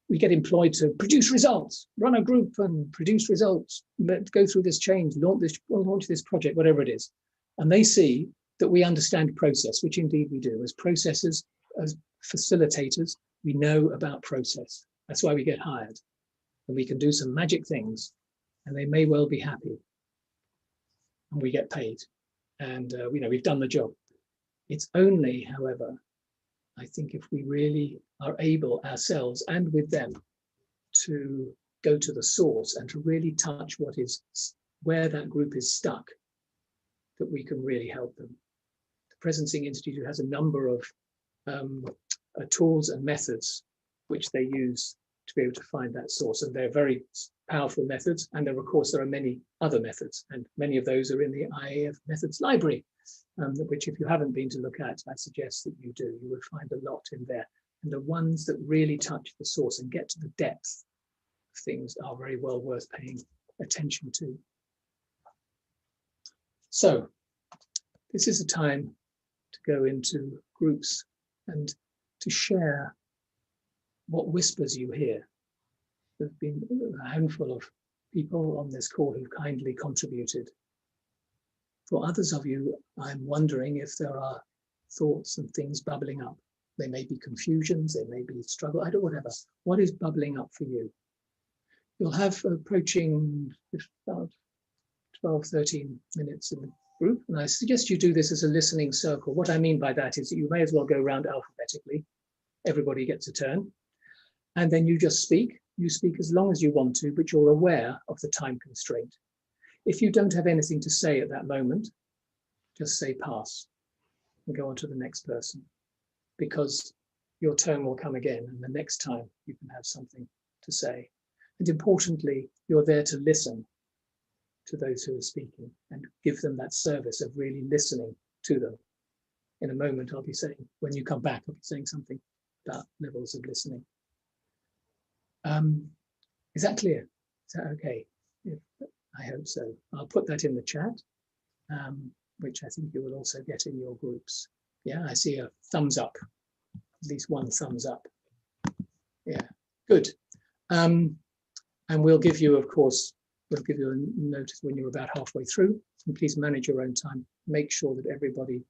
we get employed to produce results, run a group and produce results, go through this change, launch this project, whatever it is. And they see that we understand process, which indeed we do. As processors, as facilitators, we know about process. That's why we get hired. And we can do some magic things, and they may well be happy. And we get paid. And we've done the job. It's only, however, I think if we really are able ourselves and with them to go to the source and to really touch what is, where that group is stuck, that we can really help them. The Presencing Institute has a number of tools and methods which they use to be able to find that source, and they're very powerful methods. And there, of course, there are many other methods, and many of those are in the IAF methods library, which if you haven't been to look at, I suggest that you do. You will find a lot in there. And the ones that really touch the source and get to the depth of things are very well worth paying attention to. So This is a time to go into groups and to share what whispers you hear. There have been a handful of people on this call who've kindly contributed. For others of you, I'm wondering if there are thoughts and things bubbling up. They may be confusions, they may be struggle, I don't know, whatever. What is bubbling up for you? You'll have approaching about 12, 13 minutes in the group, and I suggest you do this as a listening circle. What I mean by that is that you may as well go around alphabetically. Everybody gets a turn, and then you just speak. You speak as long as you want to, but you're aware of the time constraint. If you don't have anything to say at that moment, just say pass and go on to the next person, because your turn will come again, and the next time you can have something to say. And importantly, you're there to listen to those who are speaking and give them that service of really listening to them. In a moment, I'll be saying, when you come back, I'll be saying something about levels of listening. Is that clear? Is that okay? I hope so. I'll put that in the chat, which I think you will also get in your groups. Yeah, I see a thumbs up, at least one thumbs up. Yeah, good. And we'll give you, of course, we'll give you a notice when you're about halfway through. And please manage your own time. Make sure that everybody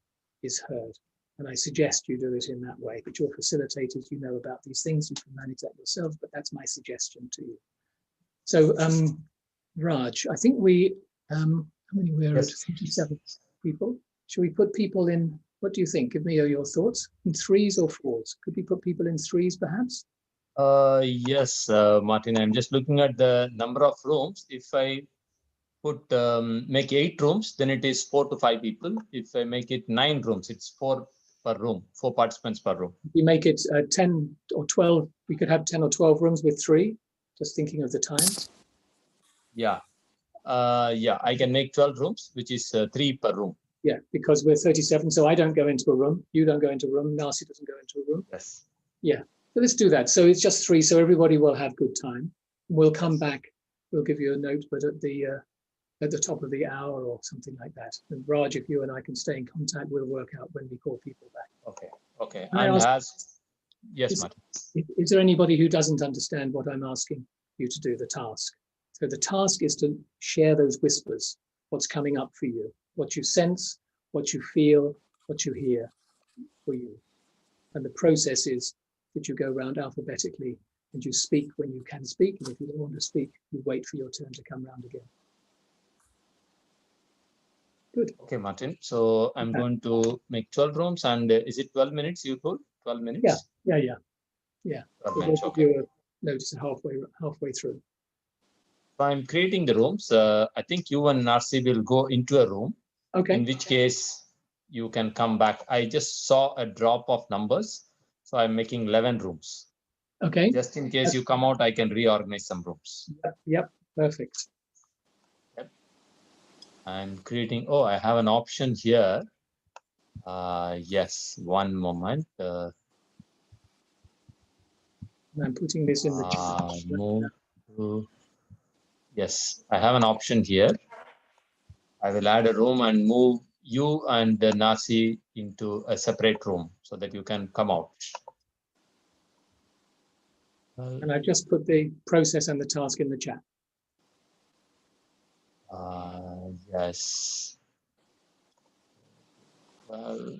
is heard. And I suggest you do it in that way. But your facilitators, you know about these things. You can manage that yourselves, but that's my suggestion to you. So, Raj, I think we, how many we're at? 57 people. Should we put people in, what do you think? Give me your thoughts. In threes or fours? Could we put people in threes, perhaps? Yes, Martin, I'm just looking at the number of rooms. If I put make 8 rooms, then it is 4 to 5 people. If I make it 9 rooms, it's 4 per room, 4 participants per room. We make it 10 or 12. We could have 10 or 12 rooms with 3. Just thinking of the time. Yeah, yeah, I can make 12 rooms, which is 3 per room. Yeah, because we're 37, so I don't go into a room. You don't go into a room. Narcy doesn't go into a room. Yes. Yeah, so let's do that. So it's just 3, so everybody will have good time. We'll come back. We'll give you a note, but at the top of the hour or something like that. And Raj, if you and I can stay in contact, we'll work out when we call people back. Okay. Okay. Can I And ask, yes, Martin. Is there anybody who doesn't understand what I'm asking you to do, the task? So the task is to share those whispers, what's coming up for you, what you sense, what you feel, what you hear for you. And the process is that you go around alphabetically and you speak when you can speak. And if you don't want to speak, you wait for your turn to come round again. Good. Okay, Martin. So I'm going to make 12 rooms, and is it 12 minutes you told? 12 minutes? Yeah. 12 So minutes, we'll okay. give you a notice halfway through. So I'm creating the rooms. I think you and Narcy will go into a room. Okay. In which case you can come back. I just saw a drop of numbers, so I'm making 11 rooms. Okay. Just in case you come out, I can reorganize some rooms. Yep. Perfect. Yep. I'm creating. Oh, I have an option here. Yes. One moment. I'm putting this in the chat. Move to. Yes, I have an option here. I will add a room and move you and Nasi into a separate room so that you can come out. And I've just put the process and the task in the chat. Yes. Well,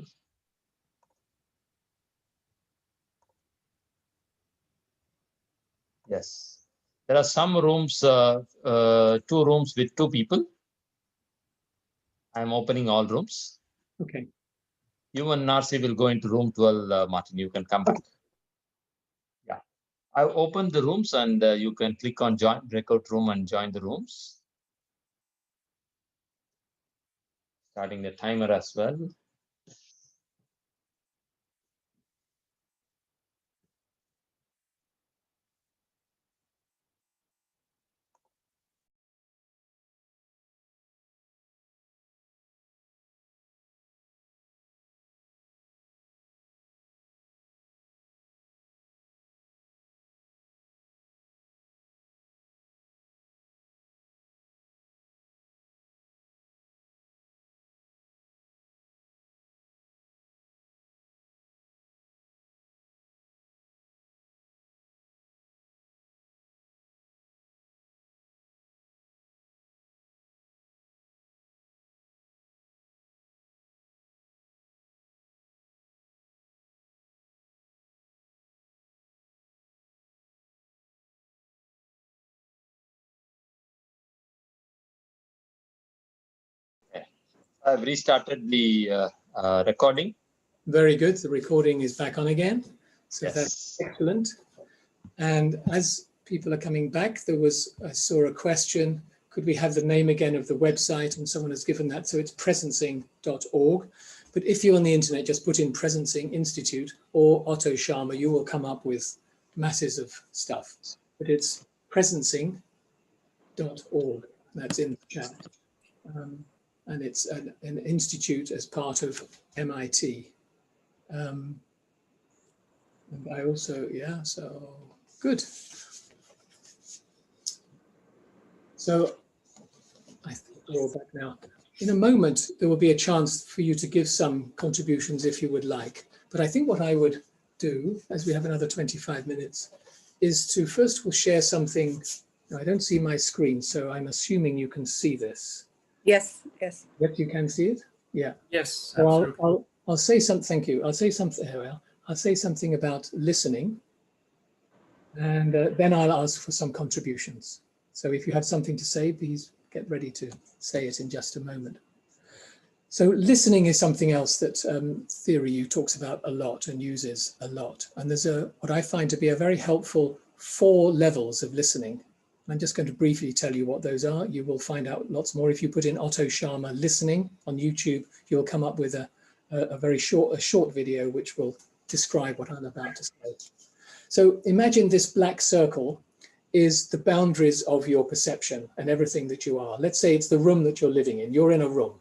yes. There are some rooms, 2 rooms with 2 people. I'm opening all rooms. Okay. You and Narcy will go into room 12, Martin. You can come back. Yeah. I've opened the rooms, and you can click on join breakout room and join the rooms. Starting the timer as well. I've restarted the recording. Very good. The recording is back on again. So Yes. that's excellent. And as people are coming back, I saw a question, could we have the name again of the website? And someone has given that. So it's presencing.org. But if you're on the internet, just put in Presencing Institute or Otto Sharma, you will come up with masses of stuff. But it's presencing.org. That's in the chat. And it's an institute as part of MIT. And I also, yeah, so good. So I think we're all back now. In a moment, there will be a chance for you to give some contributions if you would like. But I think what I would do, as we have another 25 minutes, is to first of all share something. Now, I don't see my screen, so I'm assuming you can see this. Yes, yes. Yep, you can see it? Yeah. Yes, So absolutely. I'll say something, thank you. I'll say something, I'll say something about listening, and then I'll ask for some contributions. So if you have something to say, please get ready to say it in just a moment. So listening is something else that Theory U talks about a lot and uses a lot. And there's what I find to be a very helpful 4 levels of listening. I'm just going to briefly tell you what those are. You will find out lots more. If you put in Otto Sharma listening on YouTube, you'll come up with a very short video which will describe what I'm about to say. So imagine this black circle is the boundaries of your perception and everything that you are. Let's say it's the room that you're living in. You're in a room.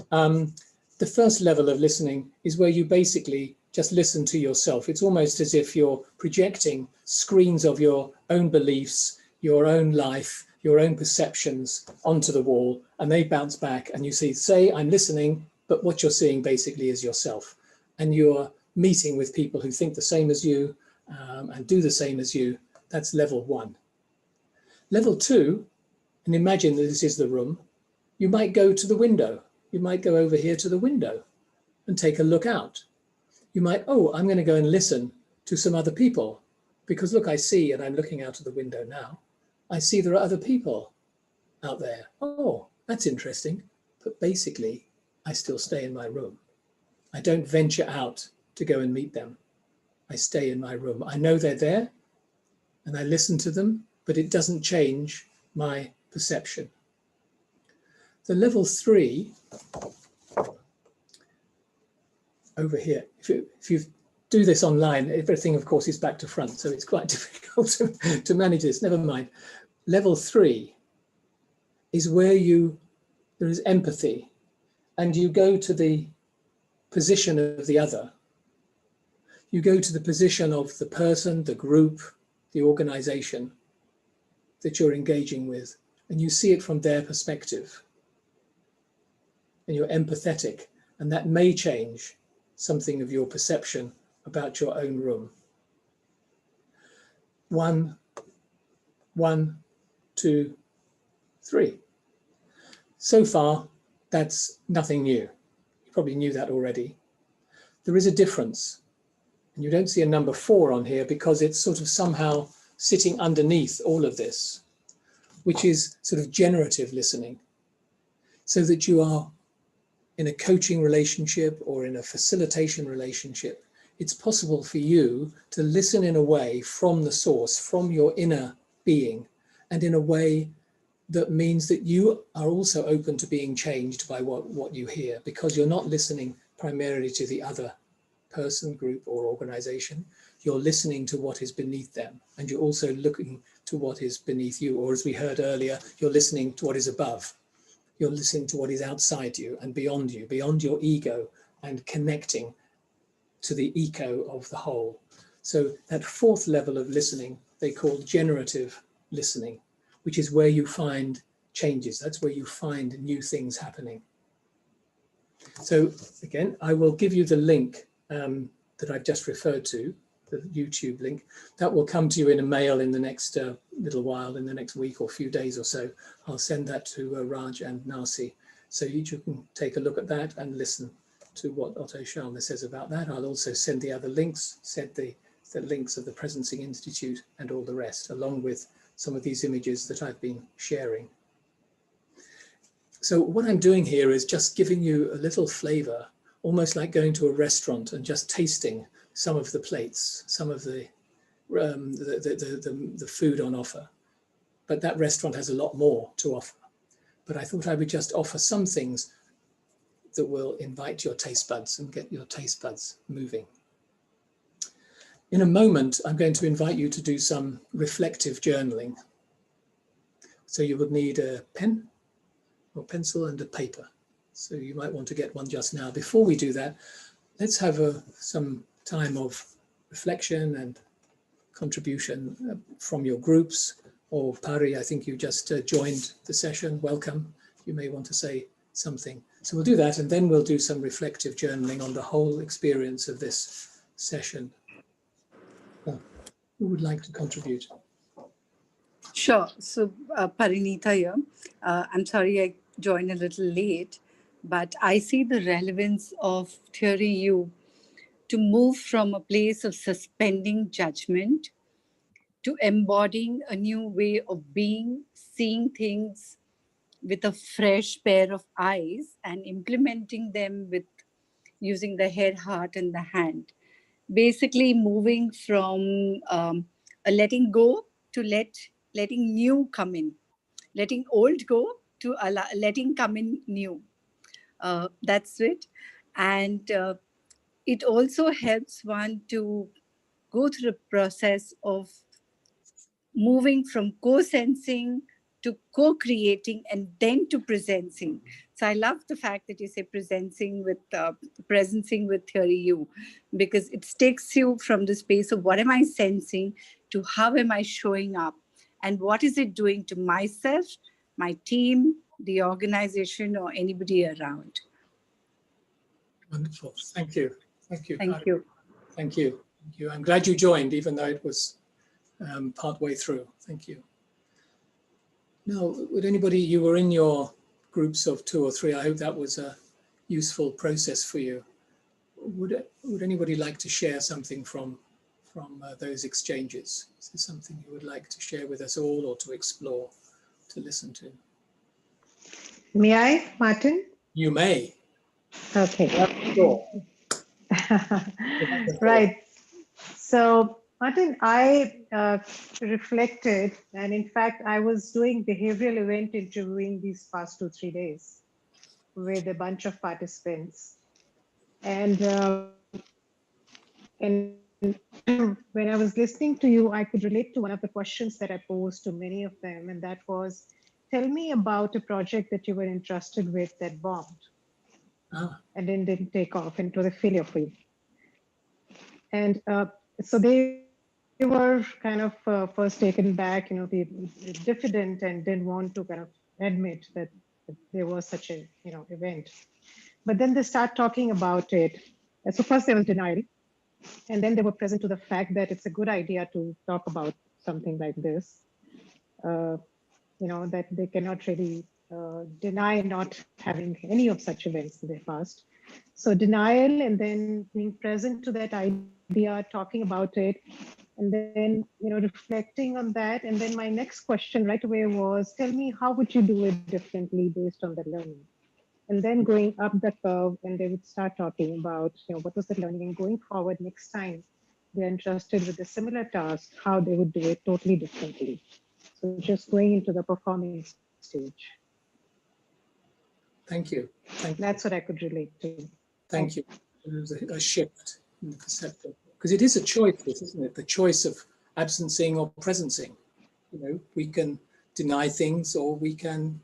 The first level of listening is where you basically just listen to yourself. It's almost as if you're projecting screens of your own beliefs, your own life, your own perceptions onto the wall, and they bounce back and you say, I'm listening, but what you're seeing basically is yourself. And you're meeting with people who think the same as you and do the same as you. That's level 1. Level 2, and imagine that this is the room, you might go to the window. You might go over here to the window and take a look out. You might, I'm going to go and listen to some other people because look, I see, and I'm looking out of the window now, I see there are other people out there. Oh, that's interesting. But basically, I still stay in my room. I don't venture out to go and meet them. I stay in my room. I know they're there and I listen to them, but it doesn't change my perception. The level 3, over here, if you do this online, everything of course is back to front, so it's quite difficult to manage this, never mind. Level 3 is where there is empathy and you go to the position of the other. You go to the position of the person, the group, the organization that you're engaging with, and you see it from their perspective. And you're empathetic, and that may change something of your perception about your own room. 1, 2, 3. So far, that's nothing new. You probably knew that already. There is a difference. And you don't see a number 4 on here because it's sort of somehow sitting underneath all of this, which is sort of generative listening, so that you are in a coaching relationship or in a facilitation relationship. It's possible for you to listen in a way from the source, from your inner being, and in a way that means that you are also open to being changed by what you hear, because you're not listening primarily to the other person, group, or organization. You're listening to what is beneath them, and you're also looking to what is beneath you, or as we heard earlier, you're listening to what is above. You're listening to what is outside you and beyond you, beyond your ego, and connecting to the echo of the whole. So that 4th level of listening, they call generative listening, which is where you find changes. That's where you find new things happening. So again, I will give you the link that I've just referred to, the YouTube link. That will come to you in a mail in the next little while, in the next week or few days or so. I'll send that to Raj and Nasi. So you can take a look at that and listen to what Otto Sharma says about that. I'll also send the other links, send the links of the Presencing Institute and all the rest, along with some of these images that I've been sharing. So what I'm doing here is just giving you a little flavor, almost like going to a restaurant and just tasting some of the plates, some of the food on offer. But that restaurant has a lot more to offer. But I thought I would just offer some things that will invite your taste buds and get your taste buds moving. In a moment, I'm going to invite you to do some reflective journaling. So you would need a pen or pencil and a paper. So you might want to get one just now. Before we do that, let's have some time of reflection and contribution from your groups. Or Pari, I think you just joined the session. Welcome. You may want to say something. So we'll do that, and then we'll do some reflective journaling on the whole experience of this session. Who would like to contribute? Sure. So Parinita here. I'm sorry I joined a little late, but I see the relevance of Theory U to move from a place of suspending judgment to embodying a new way of being, seeing things with a fresh pair of eyes and implementing them with using the head, heart, and the hand. Basically moving from a letting go to letting new come in, letting old go to letting come in new. That's it. And it also helps one to go through the process of moving from co-sensing to co-creating and then to presencing. So I love the fact that you say presencing with Theory U, because it takes you from the space of what am I sensing to how am I showing up and what is it doing to myself, my team, the organization, or anybody around. Wonderful. Thank you. Thank you. Thank you. Thank you. Thank you. I'm glad you joined, even though it was part way through. Thank you. Now, would anybody, you were in your groups of 2 or 3, I hope that was a useful process for you. Would anybody like to share something from those exchanges? Is there something you would like to share with us all, or to explore, to listen to? May I, Martin? You may. Okay. Sure. Right. So, Martin, I reflected, and in fact, I was doing behavioral event interviewing these past 2-3 days with a bunch of participants. And when I was listening to you, I could relate to one of the questions that I posed to many of them, and that was, tell me about a project that you were entrusted with that bombed and then didn't take off, and it was a failure for you. And so they were kind of first taken back, the diffident, and didn't want to kind of admit that there was such a event. But then they start talking about it. And so first there was denial, and then they were present to the fact that it's a good idea to talk about something like this. That they cannot really deny not having any of such events in their past. So denial, and then being present to that idea, talking about it, and then reflecting on that. And then my next question right away was, tell me, how would you do it differently based on the learning? And then going up the curve, and they would start talking about what was the learning, and going forward next time they're entrusted with a similar task, how they would do it totally differently. So just going into the performing stage. Thank you. That's what I could relate to. Thank you. There's a shift in the perception, because it is a choice, isn't it? The choice of absencing or presencing. We can deny things, or we can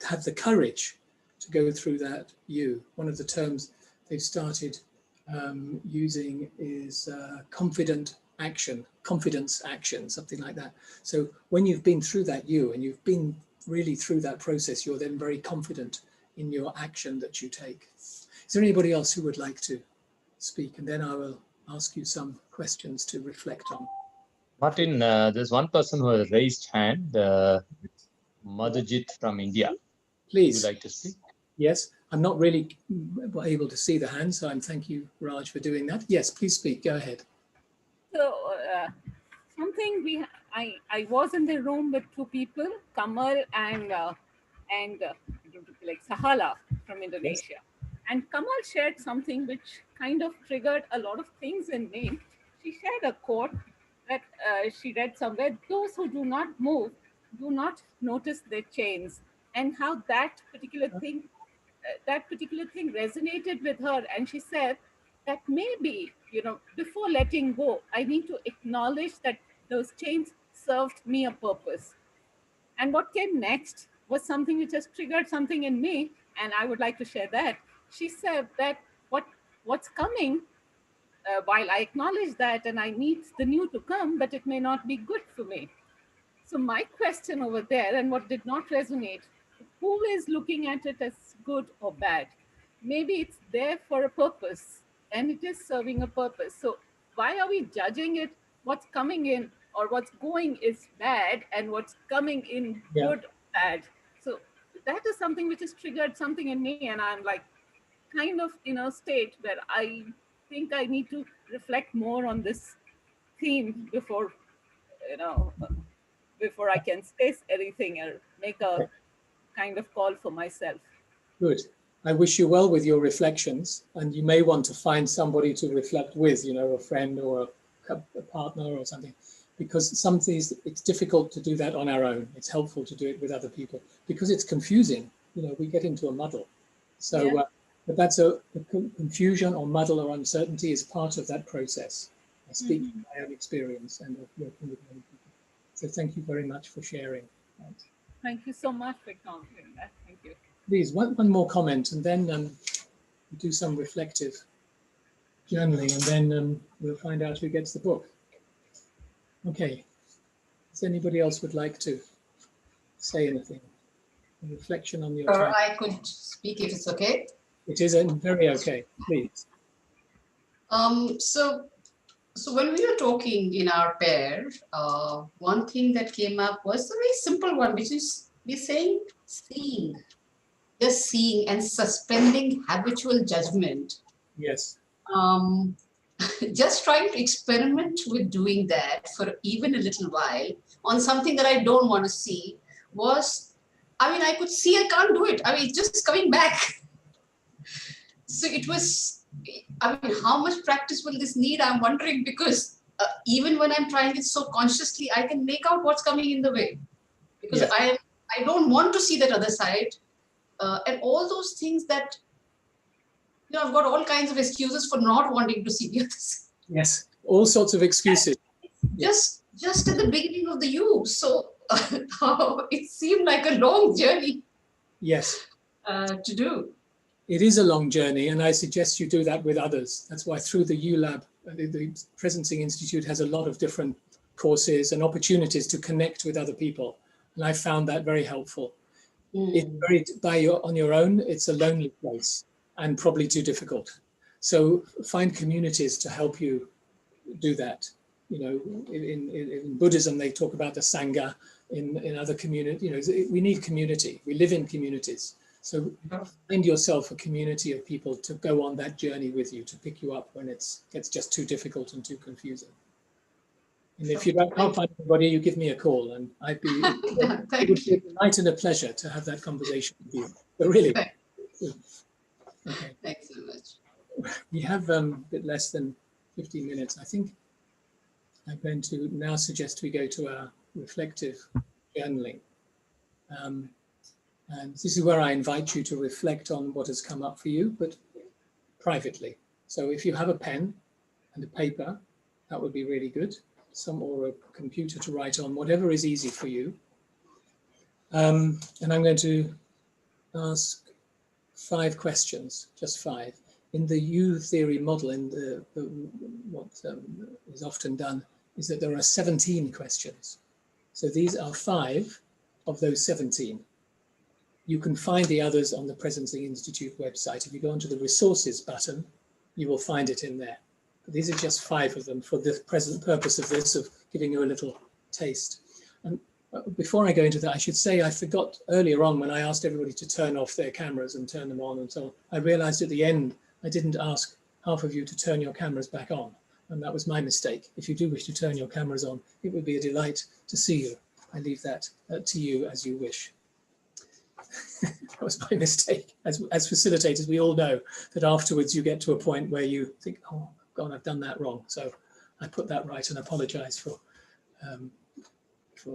have the courage to go through that you. One of the terms they've started using is confidence action, something like that. So when you've been through that you, and you've been really through that process, you're then very confident in your action that you take. Is there anybody else who would like to speak? And then I will ask you some questions to reflect on. Martin, there's one person who has raised hand, Madhujit from India. Please. Would you like to speak? Yes, I'm not really able to see the hand, so thank you, Raj, for doing that. Yes, please speak. Go ahead. So I was in the room with 2 people, Kamal and like Sahala from Indonesia. And Kamal shared something which kind of triggered a lot of things in me. She shared a quote that she read somewhere: those who do not move do not notice their chains. And how that particular thing resonated with her. And she said that maybe, before letting go, I need to acknowledge that those chains served me a purpose. And what came next was something which has triggered something in me, and I would like to share that. She said that what's coming, while I acknowledge that and I need the new to come, but it may not be good for me. So my question over there, and what did not resonate, who is looking at it as good or bad? Maybe it's there for a purpose and it is serving a purpose. So why are we judging it? What's coming in or what's going is bad and what's coming in good or bad? So that is something which has triggered something in me, and I'm like kind of in a state where I think I need to reflect more on this theme before, before I can say anything or make a kind of call for myself. Good. I wish you well with your reflections, and you may want to find somebody to reflect with, a friend or a partner or something, because some things, it's difficult to do that on our own. It's helpful to do it with other people because it's confusing. We get into a muddle. So, but that's the confusion or muddle or uncertainty is part of that process. I speak from my own experience and of working with many people. So thank you very much for sharing that. Thank you so much for commenting that. Thank you. Please, one more comment, and then we do some reflective journaling, and then we'll find out who gets the book. Okay. Does anybody else would like to say anything? A reflection on your time? I could speak if it's okay. It is very okay, please. So when we were talking in our pair, one thing that came up was a very simple one, which is we're saying seeing, just seeing and suspending habitual judgment. Yes. Just trying to experiment with doing that for even a little while on something that I don't want to see was, I could see I can't do it. It's just coming back. So it was, how much practice will this need? I'm wondering, because even when I'm trying it so consciously, I can make out what's coming in the way. Because I don't want to see that other side. And all those things that, I've got all kinds of excuses for not wanting to see the other side. Yes, all sorts of excuses. Just at the beginning of the you. So it seemed like a long journey. Yes. To do. It is a long journey, and I suggest you do that with others. That's why through the ULab, the Presencing Institute has a lot of different courses and opportunities to connect with other people. And I found that very helpful. On your own, it's a lonely place and probably too difficult. So find communities to help you do that. In Buddhism, they talk about the Sangha. In other communities, we need community. We live in communities. So find yourself a community of people to go on that journey with you, to pick you up when it gets just too difficult and too confusing. And if you can't find anybody, you give me a call, and it would be a delight and a pleasure to have that conversation with you. But really, okay. Thanks so much. We have a bit less than 15 minutes. I think I'm going to now suggest we go to our reflective journaling. And this is where I invite you to reflect on what has come up for you, but privately. So if you have a pen and a paper, that would be really good. Or a computer to write on, whatever is easy for you. And I'm going to ask 5 questions, just 5. In the U theory model, what is often done is that there are 17 questions. So these are 5 of those 17. You can find the others on the Presencing Institute website. If you go onto the resources button, you will find it in there. But these are just 5 of them for the present purpose of this, of giving you a little taste. And before I go into that, I should say I forgot earlier on when I asked everybody to turn off their cameras and turn them on and so on. I realized at the end, I didn't ask half of you to turn your cameras back on. And that was my mistake. If you do wish to turn your cameras on, it would be a delight to see you. I leave that to you as you wish. That was my mistake. As facilitators, we all know that afterwards you get to a point where you think, oh, God, I've done that wrong. So I put that right and apologize for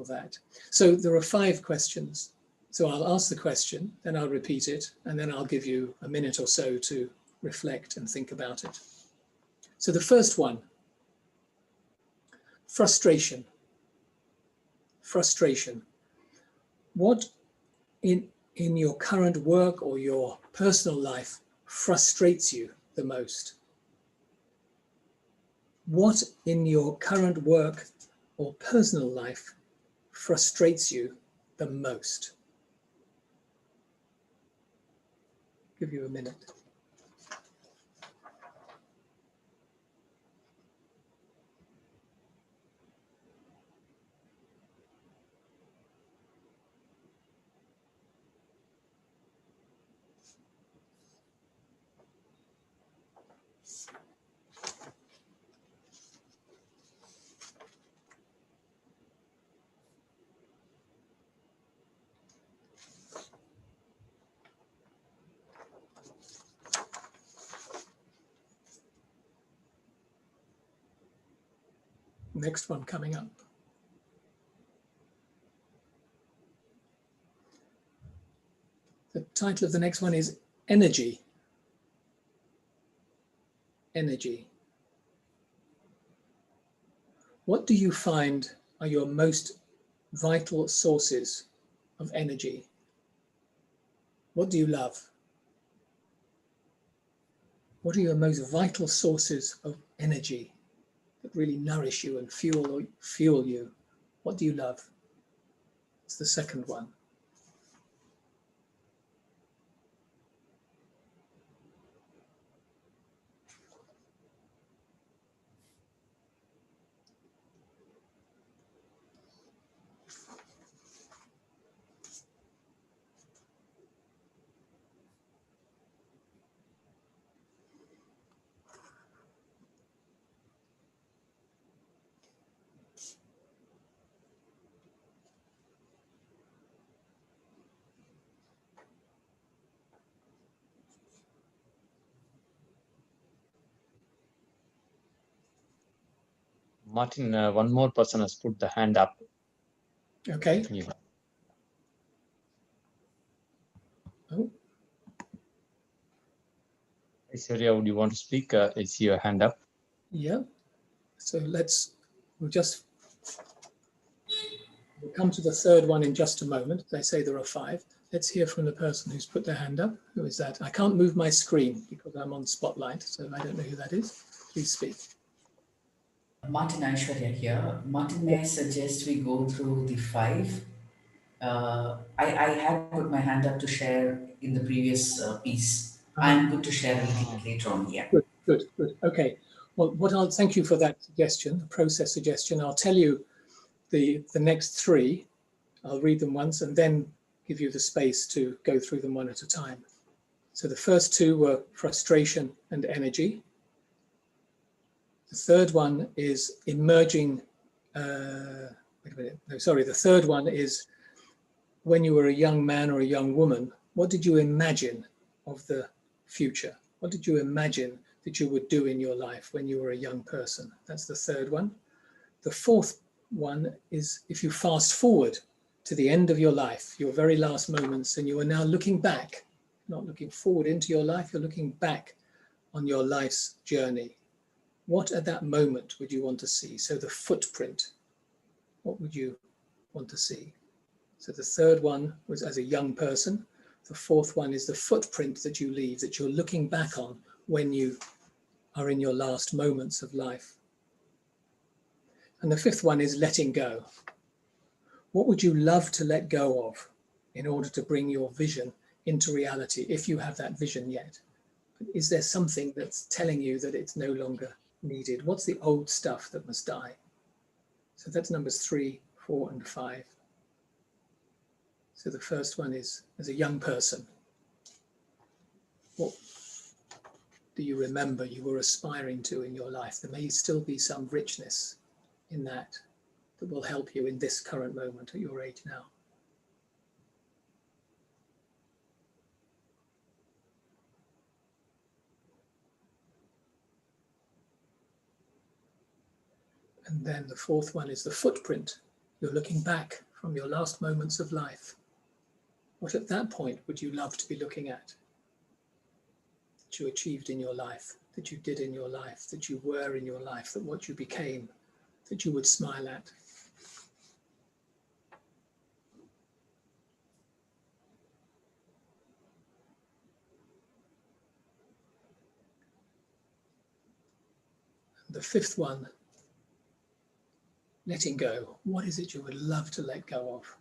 that. So there are 5 questions. So I'll ask the question, then I'll repeat it, and then I'll give you a minute or so to reflect and think about it. So the first one, frustration. Frustration. What in your current work or your personal life frustrates you the most? What in your current work or personal life frustrates you the most? Give you a minute. Next one coming up. The title of the next one is Energy. Energy. What do you find are your most vital sources of energy? What do you love? What are your most vital sources of energy that really nourish you and fuel you? What do you love? It's the second one. Martin, one more person has put the hand up. Okay. Yeah. Oh. Aishwarya, would you want to speak? I see your hand up. Yeah. So we'll come to the third one in just a moment. They say there are 5. Let's hear from the person who's put their hand up. Who is that? I can't move my screen because I'm on Spotlight, so I don't know who that is. Please speak. Martin Aishwarya here. Martin, may I suggest we go through the 5? I had put my hand up to share in the previous piece. I'm good to share a little bit later on. Yeah. Good. Okay. Well, thank you for that suggestion, the process suggestion. I'll tell you the next 3. I'll read them once and then give you the space to go through them one at a time. So the first 2 were frustration and energy. The third one is emerging. Wait a minute. No, sorry. The third one is when you were a young man or a young woman, what did you imagine of the future? What did you imagine that you would do in your life when you were a young person? That's the third one. The fourth one is if you fast forward to the end of your life, your very last moments, and you are now looking back, not looking forward into your life, you're looking back on your life's journey. What at that moment would you want to see? So the footprint, what would you want to see? So the third one was as a young person. The fourth one is the footprint that you leave, that you're looking back on when you are in your last moments of life. And the fifth one is letting go. What would you love to let go of in order to bring your vision into reality, if you have that vision yet? Is there something that's telling you that it's no longer needed? What's the old stuff that must die? So that's numbers 3, 4, and 5. So the first one is as a young person. What do you remember you were aspiring to in your life? There may still be some richness in that will help you in this current moment at your age now. And then the fourth one is the footprint. You're looking back from your last moments of life. What at that point would you love to be looking at? That you achieved in your life, that you did in your life, that you were in your life, that what you became, that you would smile at. The fifth one, letting go. What is it you would love to let go of,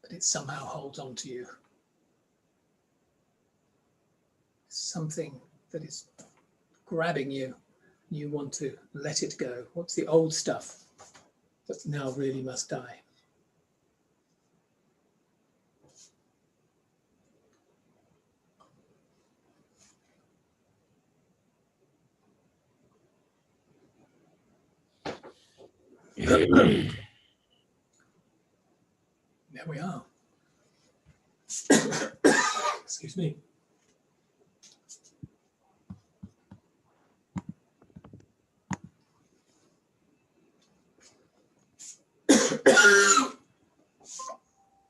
but it somehow holds on to you? Something that is grabbing you. You want to let it go. What's the old stuff that now really must die? There we are. Excuse me.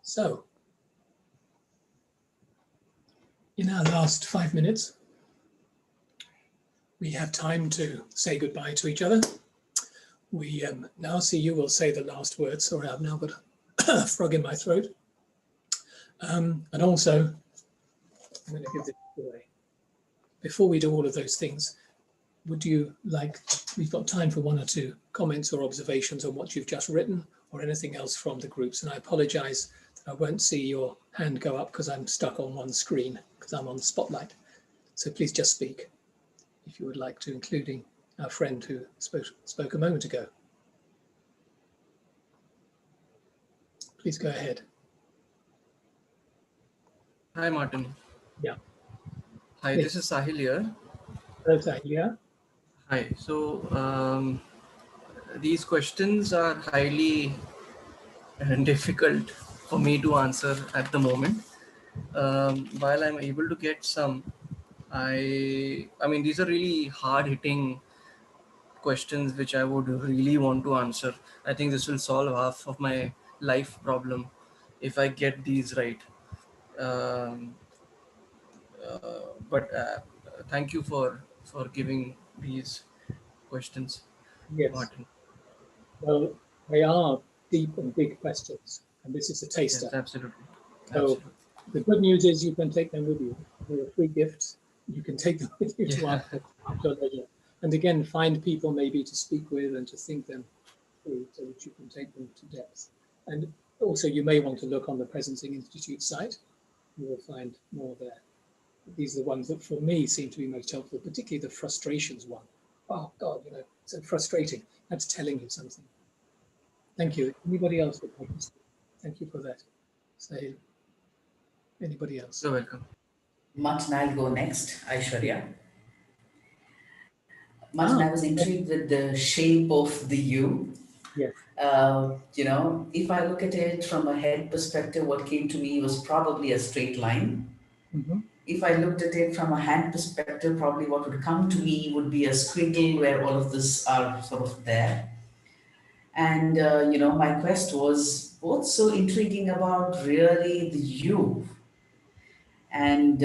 So, in our last 5 minutes, we have time to say goodbye to each other. We now see you will say the last words. Sorry, I've now got a frog in my throat. And also, I'm going to give this away. Before we do all of those things, would you like, we've got time for 1 or 2 comments or observations on what you've just written or anything else from the groups. And I apologize that I won't see your hand go up because I'm stuck on one screen because I'm on the spotlight. So please just speak if you would like to, including our friend who spoke a moment ago. Please go ahead. Hi, Martin. Yeah. Hi, Hey. this is Sahil here. Hello, Sahil. Yeah. Hi. So these questions are highly difficult for me to answer at the moment. While I'm able to get some, I mean, these are really hard-hitting questions which I would really want to answer. I think this will solve half of my life problem if I get these right. Um, but thank you for giving these questions, Yes. Martin. Well, they are deep and big questions, and this is a taster. Yes, absolutely. So Absolutely. the good news is you can take them with you. They're a free gift. You can take them with you to Yeah. answer at your leisure. And again, find people maybe to speak with and to think them through so that you can take them to depth. And also you may want to look on the Presencing Institute site. You will find more there. These are the ones that for me seem to be most helpful, particularly the frustrations one. Oh God, you know, so frustrating. That's telling you something. Thank you. Anybody else would like to speak? Thank you for that. Say, anybody else? You're welcome. Martin, I'll go next. Aishwarya. Martin, I was intrigued with the shape of the U. Yes. You know, if I look at it from a head perspective, what came to me was probably a straight line. Mm-hmm. If I looked at it from a hand perspective, probably what would come to me would be a squiggle where all of this are sort of there. And, you know, my quest was what's so intriguing about really the U. And,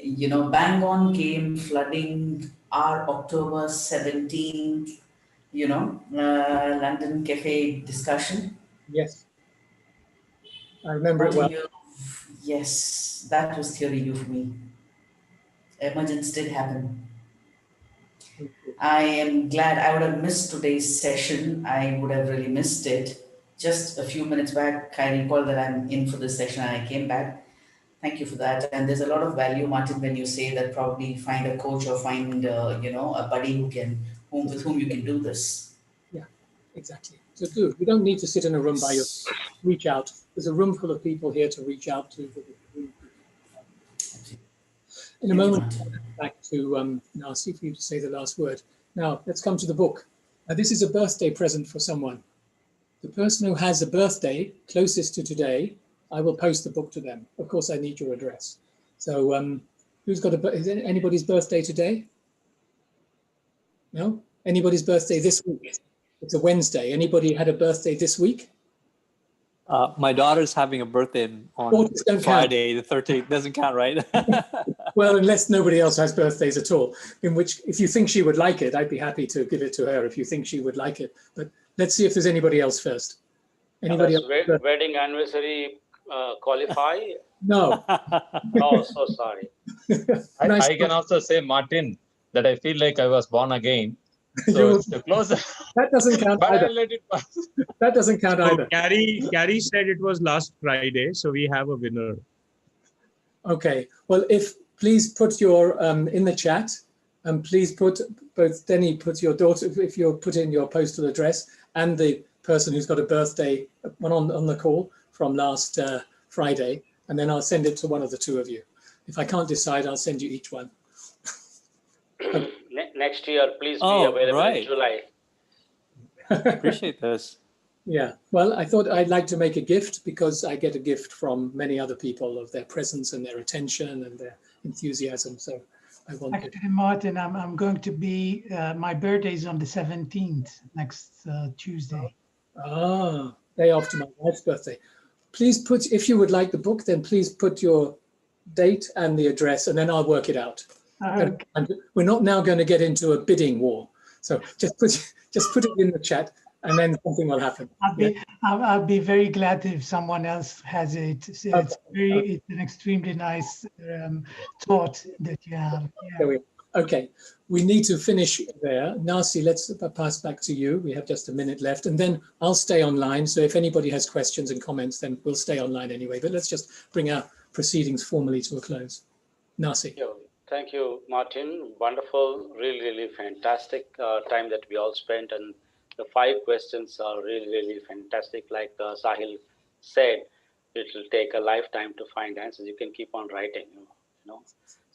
you know, bang on came flooding our October 17th, you know, London Cafe discussion. Yes. I remember it What well. a year of, yes, that was theory U for me. Emergence did happen. I am glad. I would have missed today's session. I would have really missed it. Just a few minutes back, I recall that I'm in for this session and I came back. Thank you for that. And there's a lot of value, Martin, when you say that probably find a coach or find, you know, a buddy with whom you can do this. Yeah, exactly. So do. You don't need to sit in a room by yourself. Reach out. There's a room full of people here to reach out to. In a moment, back to Nasi for you to say the last word. Now, let's come to the book. Now, this is a birthday present for someone. The person who has a birthday closest to today, I will post the book to them. Of course, I need your address. So who's got is it anybody's birthday today? No? Anybody's birthday this week? It's a Wednesday. Anybody had a birthday this week? My daughter's having a birthday on Daughters don't Friday, the 13th. Doesn't count, right? Well, unless nobody else has birthdays at all, in which, if you think she would like it, I'd be happy to give it to her if you think she would like it. But let's see if there's anybody else first. Anybody else? Wedding anniversary qualify? No. Oh, so sorry. Nice. I can also say, Martin, that I feel like I was born again. So it's the closest. That doesn't count But either. I'll let it pass. That doesn't count So either. Carrie said it was last Friday, so we have a winner. Okay. Well, please put your in the chat, and please put both Denny, put your daughter, if you're put in your postal address, and the person who's got a birthday one on the call from last Friday, and then I'll send it to one of the two of you. If I can't decide, I'll send you each one. Next year, please be available in July. Appreciate this. Yeah, well, I thought I'd like to make a gift because I get a gift from many other people of their presence and their attention and their enthusiasm. So I want to. Actually, Martin, I'm going to be, my birthday is on the 17th, next Tuesday. Ah, day after my wife's birthday. Please put, if you would like the book, then please put your date and the address, and then I'll work it out. Okay. And we're not now going to get into a bidding war. So just put it in the chat, and then something will happen. I'll be very glad if someone else has it. It's an extremely nice thought that you have. Yeah. Okay, we need to finish there. Nasi, let's pass back to you. We have just a minute left, and then I'll stay online. So if anybody has questions and comments, then we'll stay online anyway. But let's just bring our proceedings formally to a close. Nasi. Thank you, Martin. Wonderful, really, really fantastic time that we all spent. And the 5 questions are really, really fantastic. Like Sahil said, it will take a lifetime to find answers. You can keep on writing, you know.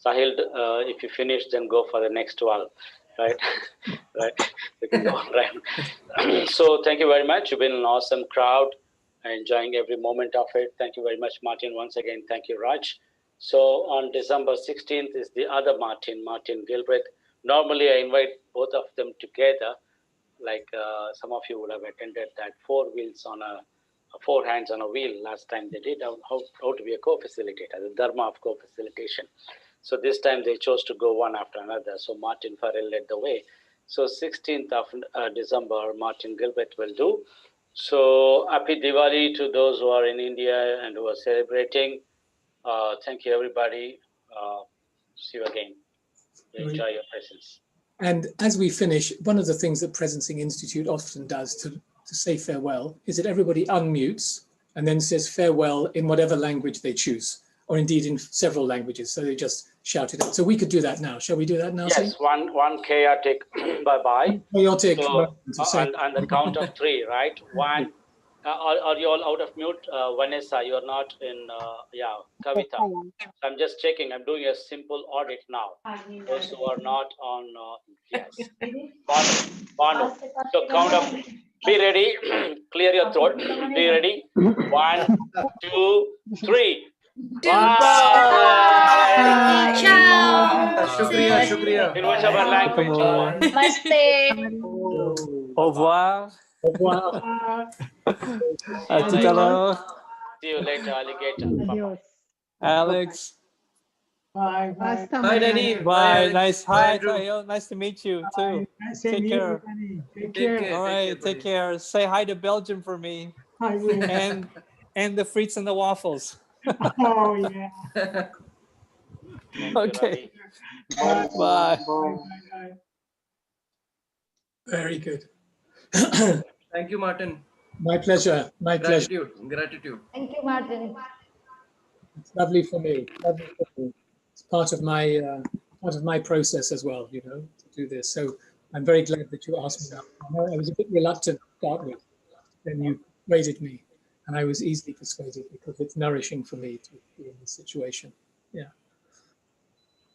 Sahil, if you finish, then go for the next 12, right? Right. You can go on, right. So thank you very much. You've been an awesome crowd, enjoying every moment of it. Thank you very much, Martin. Once again, thank you, Raj. So on December 16th is the other Martin Gilbreth. Normally, I invite both of them together. Like some of you would have attended that 4 hands on a wheel last time they did, how to be a co-facilitator, the dharma of co-facilitation. So this time they chose to go one after another. So Martin Farrell led the way. So 16th of December, Martin Gilbert will do. So happy Diwali to those who are in India and who are celebrating. Thank you, everybody. See you again. Enjoy your presence. And as we finish, one of the things that Presencing Institute often does to say farewell is that everybody unmutes and then says farewell in whatever language they choose, or indeed in several languages. So they just shout it out. So we could do that now. Shall we do that now? Yes, one chaotic bye-bye. Chaotic. So, on the count of 3, right? 1. Are you all out of mute? Vanessa, you're not in, Kavita. I'm just checking. I'm doing a simple audit now. Those who are not on, yes. Banu. So count up. Be ready. Clear your throat. Be ready. 1, 2, 3. Bye. Ciao. Shukriya. In whichever language you want. Namaste. Au revoir. Au revoir. À tout à l'heure. See you later, alligator. Adios. Alex. Bye. Bye. Bye, Danny. Bye. Nice. Hi, Andrew. Sahil. Nice to meet you too. Same Take here, care. Danny. Take Take care. care. All right. Take care. Say hi to Belgium for me. I will. And the frites and the waffles. Oh, yeah. Okay. Bye. Bye. Bye. Very good. Thank you, Martin. My pleasure. My pleasure. Gratitude. Thank you, Martin. It's lovely for me. Lovely for me. It's part of my process as well, you know, to do this. So I'm very glad that you asked me that. I know I was a bit reluctant to start with, then you persuaded me, and I was easily persuaded because it's nourishing for me to be in this situation. Yeah.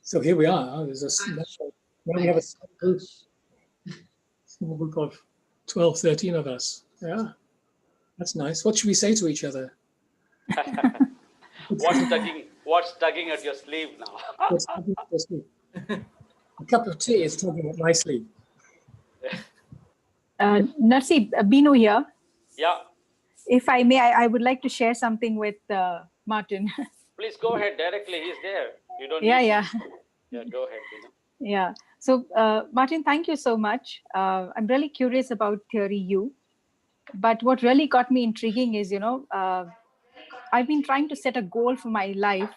So here we are. There's now we have a small group of 12, 13 of us. Yeah, that's nice. What should we say to each other? What's tugging at your sleeve now? What's tugging at your sleeve? A cup of tea is tugging at my sleeve. Narsi, Binu here. Yeah, If I may, I would like to share something with Martin. please go ahead directly. He's there. You don't Yeah, need yeah. to. Yeah, go ahead, Binu. Yeah. So, Martin, thank you so much. I'm really curious about Theory U. But what really got me intriguing is, I've been trying to set a goal for my life,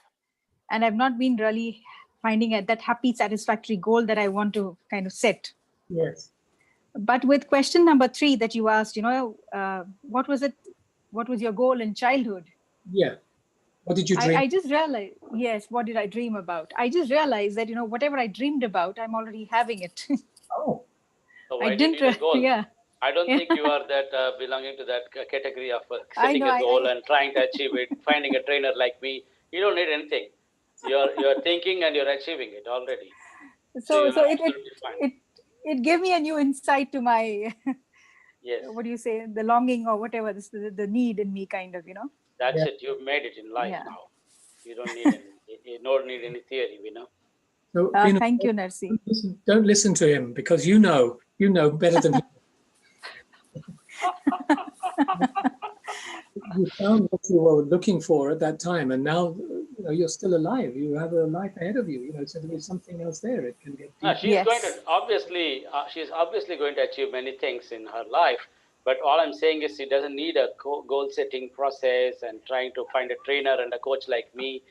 and I've not been really finding that happy, satisfactory goal that I want to kind of set. Yes. But with question number 3 that you asked, what was it? What was your goal in childhood? Yeah. What did you dream? I just realized, yes, what did I dream about? I just realized that, whatever I dreamed about, I'm already having it. Oh. So why I do you didn't, need a goal? yeah. I don't think you are that belonging to that category of setting know, a goal and trying to achieve it, finding a trainer like me. You don't need anything. You're thinking and you're achieving it already. So you're it fine. it gave me a new insight to my Yes. what do you say, the longing or whatever, the need in me, kind of, That's it. You've made it in life now. You don't need any theory, So, thank you, Narsi. Don't listen to him, because you know better than him. You found what you were looking for at that time, and now you're still alive. You have a life ahead of you. So there is something else there. It can get deeper. She's going to she's obviously going to achieve many things in her life. But all I'm saying is she doesn't need a goal setting process and trying to find a trainer and a coach like me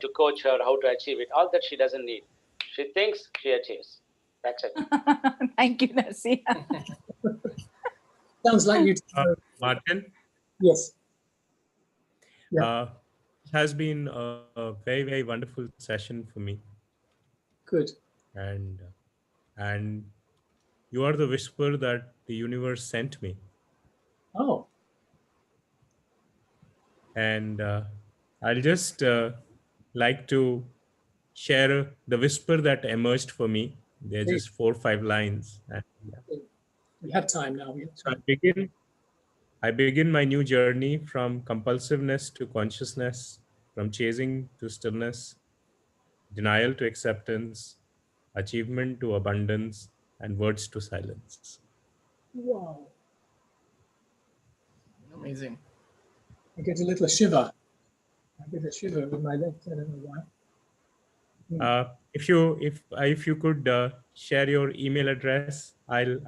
to coach her how to achieve it. All that she doesn't need. She thinks, she achieves. That's it. Thank you, Narsi. Sounds like you. Martin? Yes. It has been a very, very wonderful session for me. Good. And you are the whisper that the universe sent me. Oh. And I'll just like to share the whisper that emerged for me. They're just 4 or 5 lines. And, we have time now. So I begin my new journey from compulsiveness to consciousness, from chasing to stillness, denial to acceptance, achievement to abundance, and words to silence. Wow. Amazing. I get a little shiver. I get a shiver with my left. I don't know why. If you could share your email address, I'll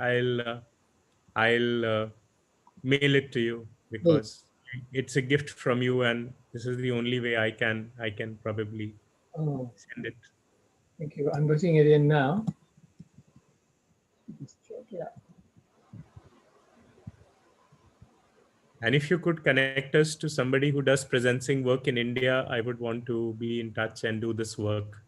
mail it to you, because it's a gift from you, and this is the only way I can probably send it. Thank you. I'm putting it in now. Just check it out. And if you could connect us to somebody who does presencing work in India, I would want to be in touch and do this work.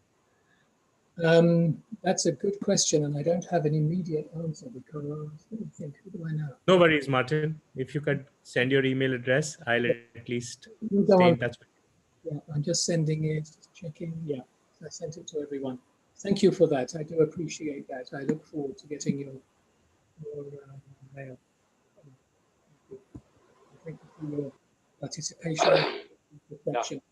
That's a good question, and I don't have an immediate answer, because let me think, who do I know? No worries, Martin. If you could send your email address, I'll at least We'll stay in touch with you. Yeah, I'm just sending it, just checking. Yeah, I sent it to everyone. Thank you for that. I do appreciate that. I look forward to getting your mail. Thank you for your participation and reflection.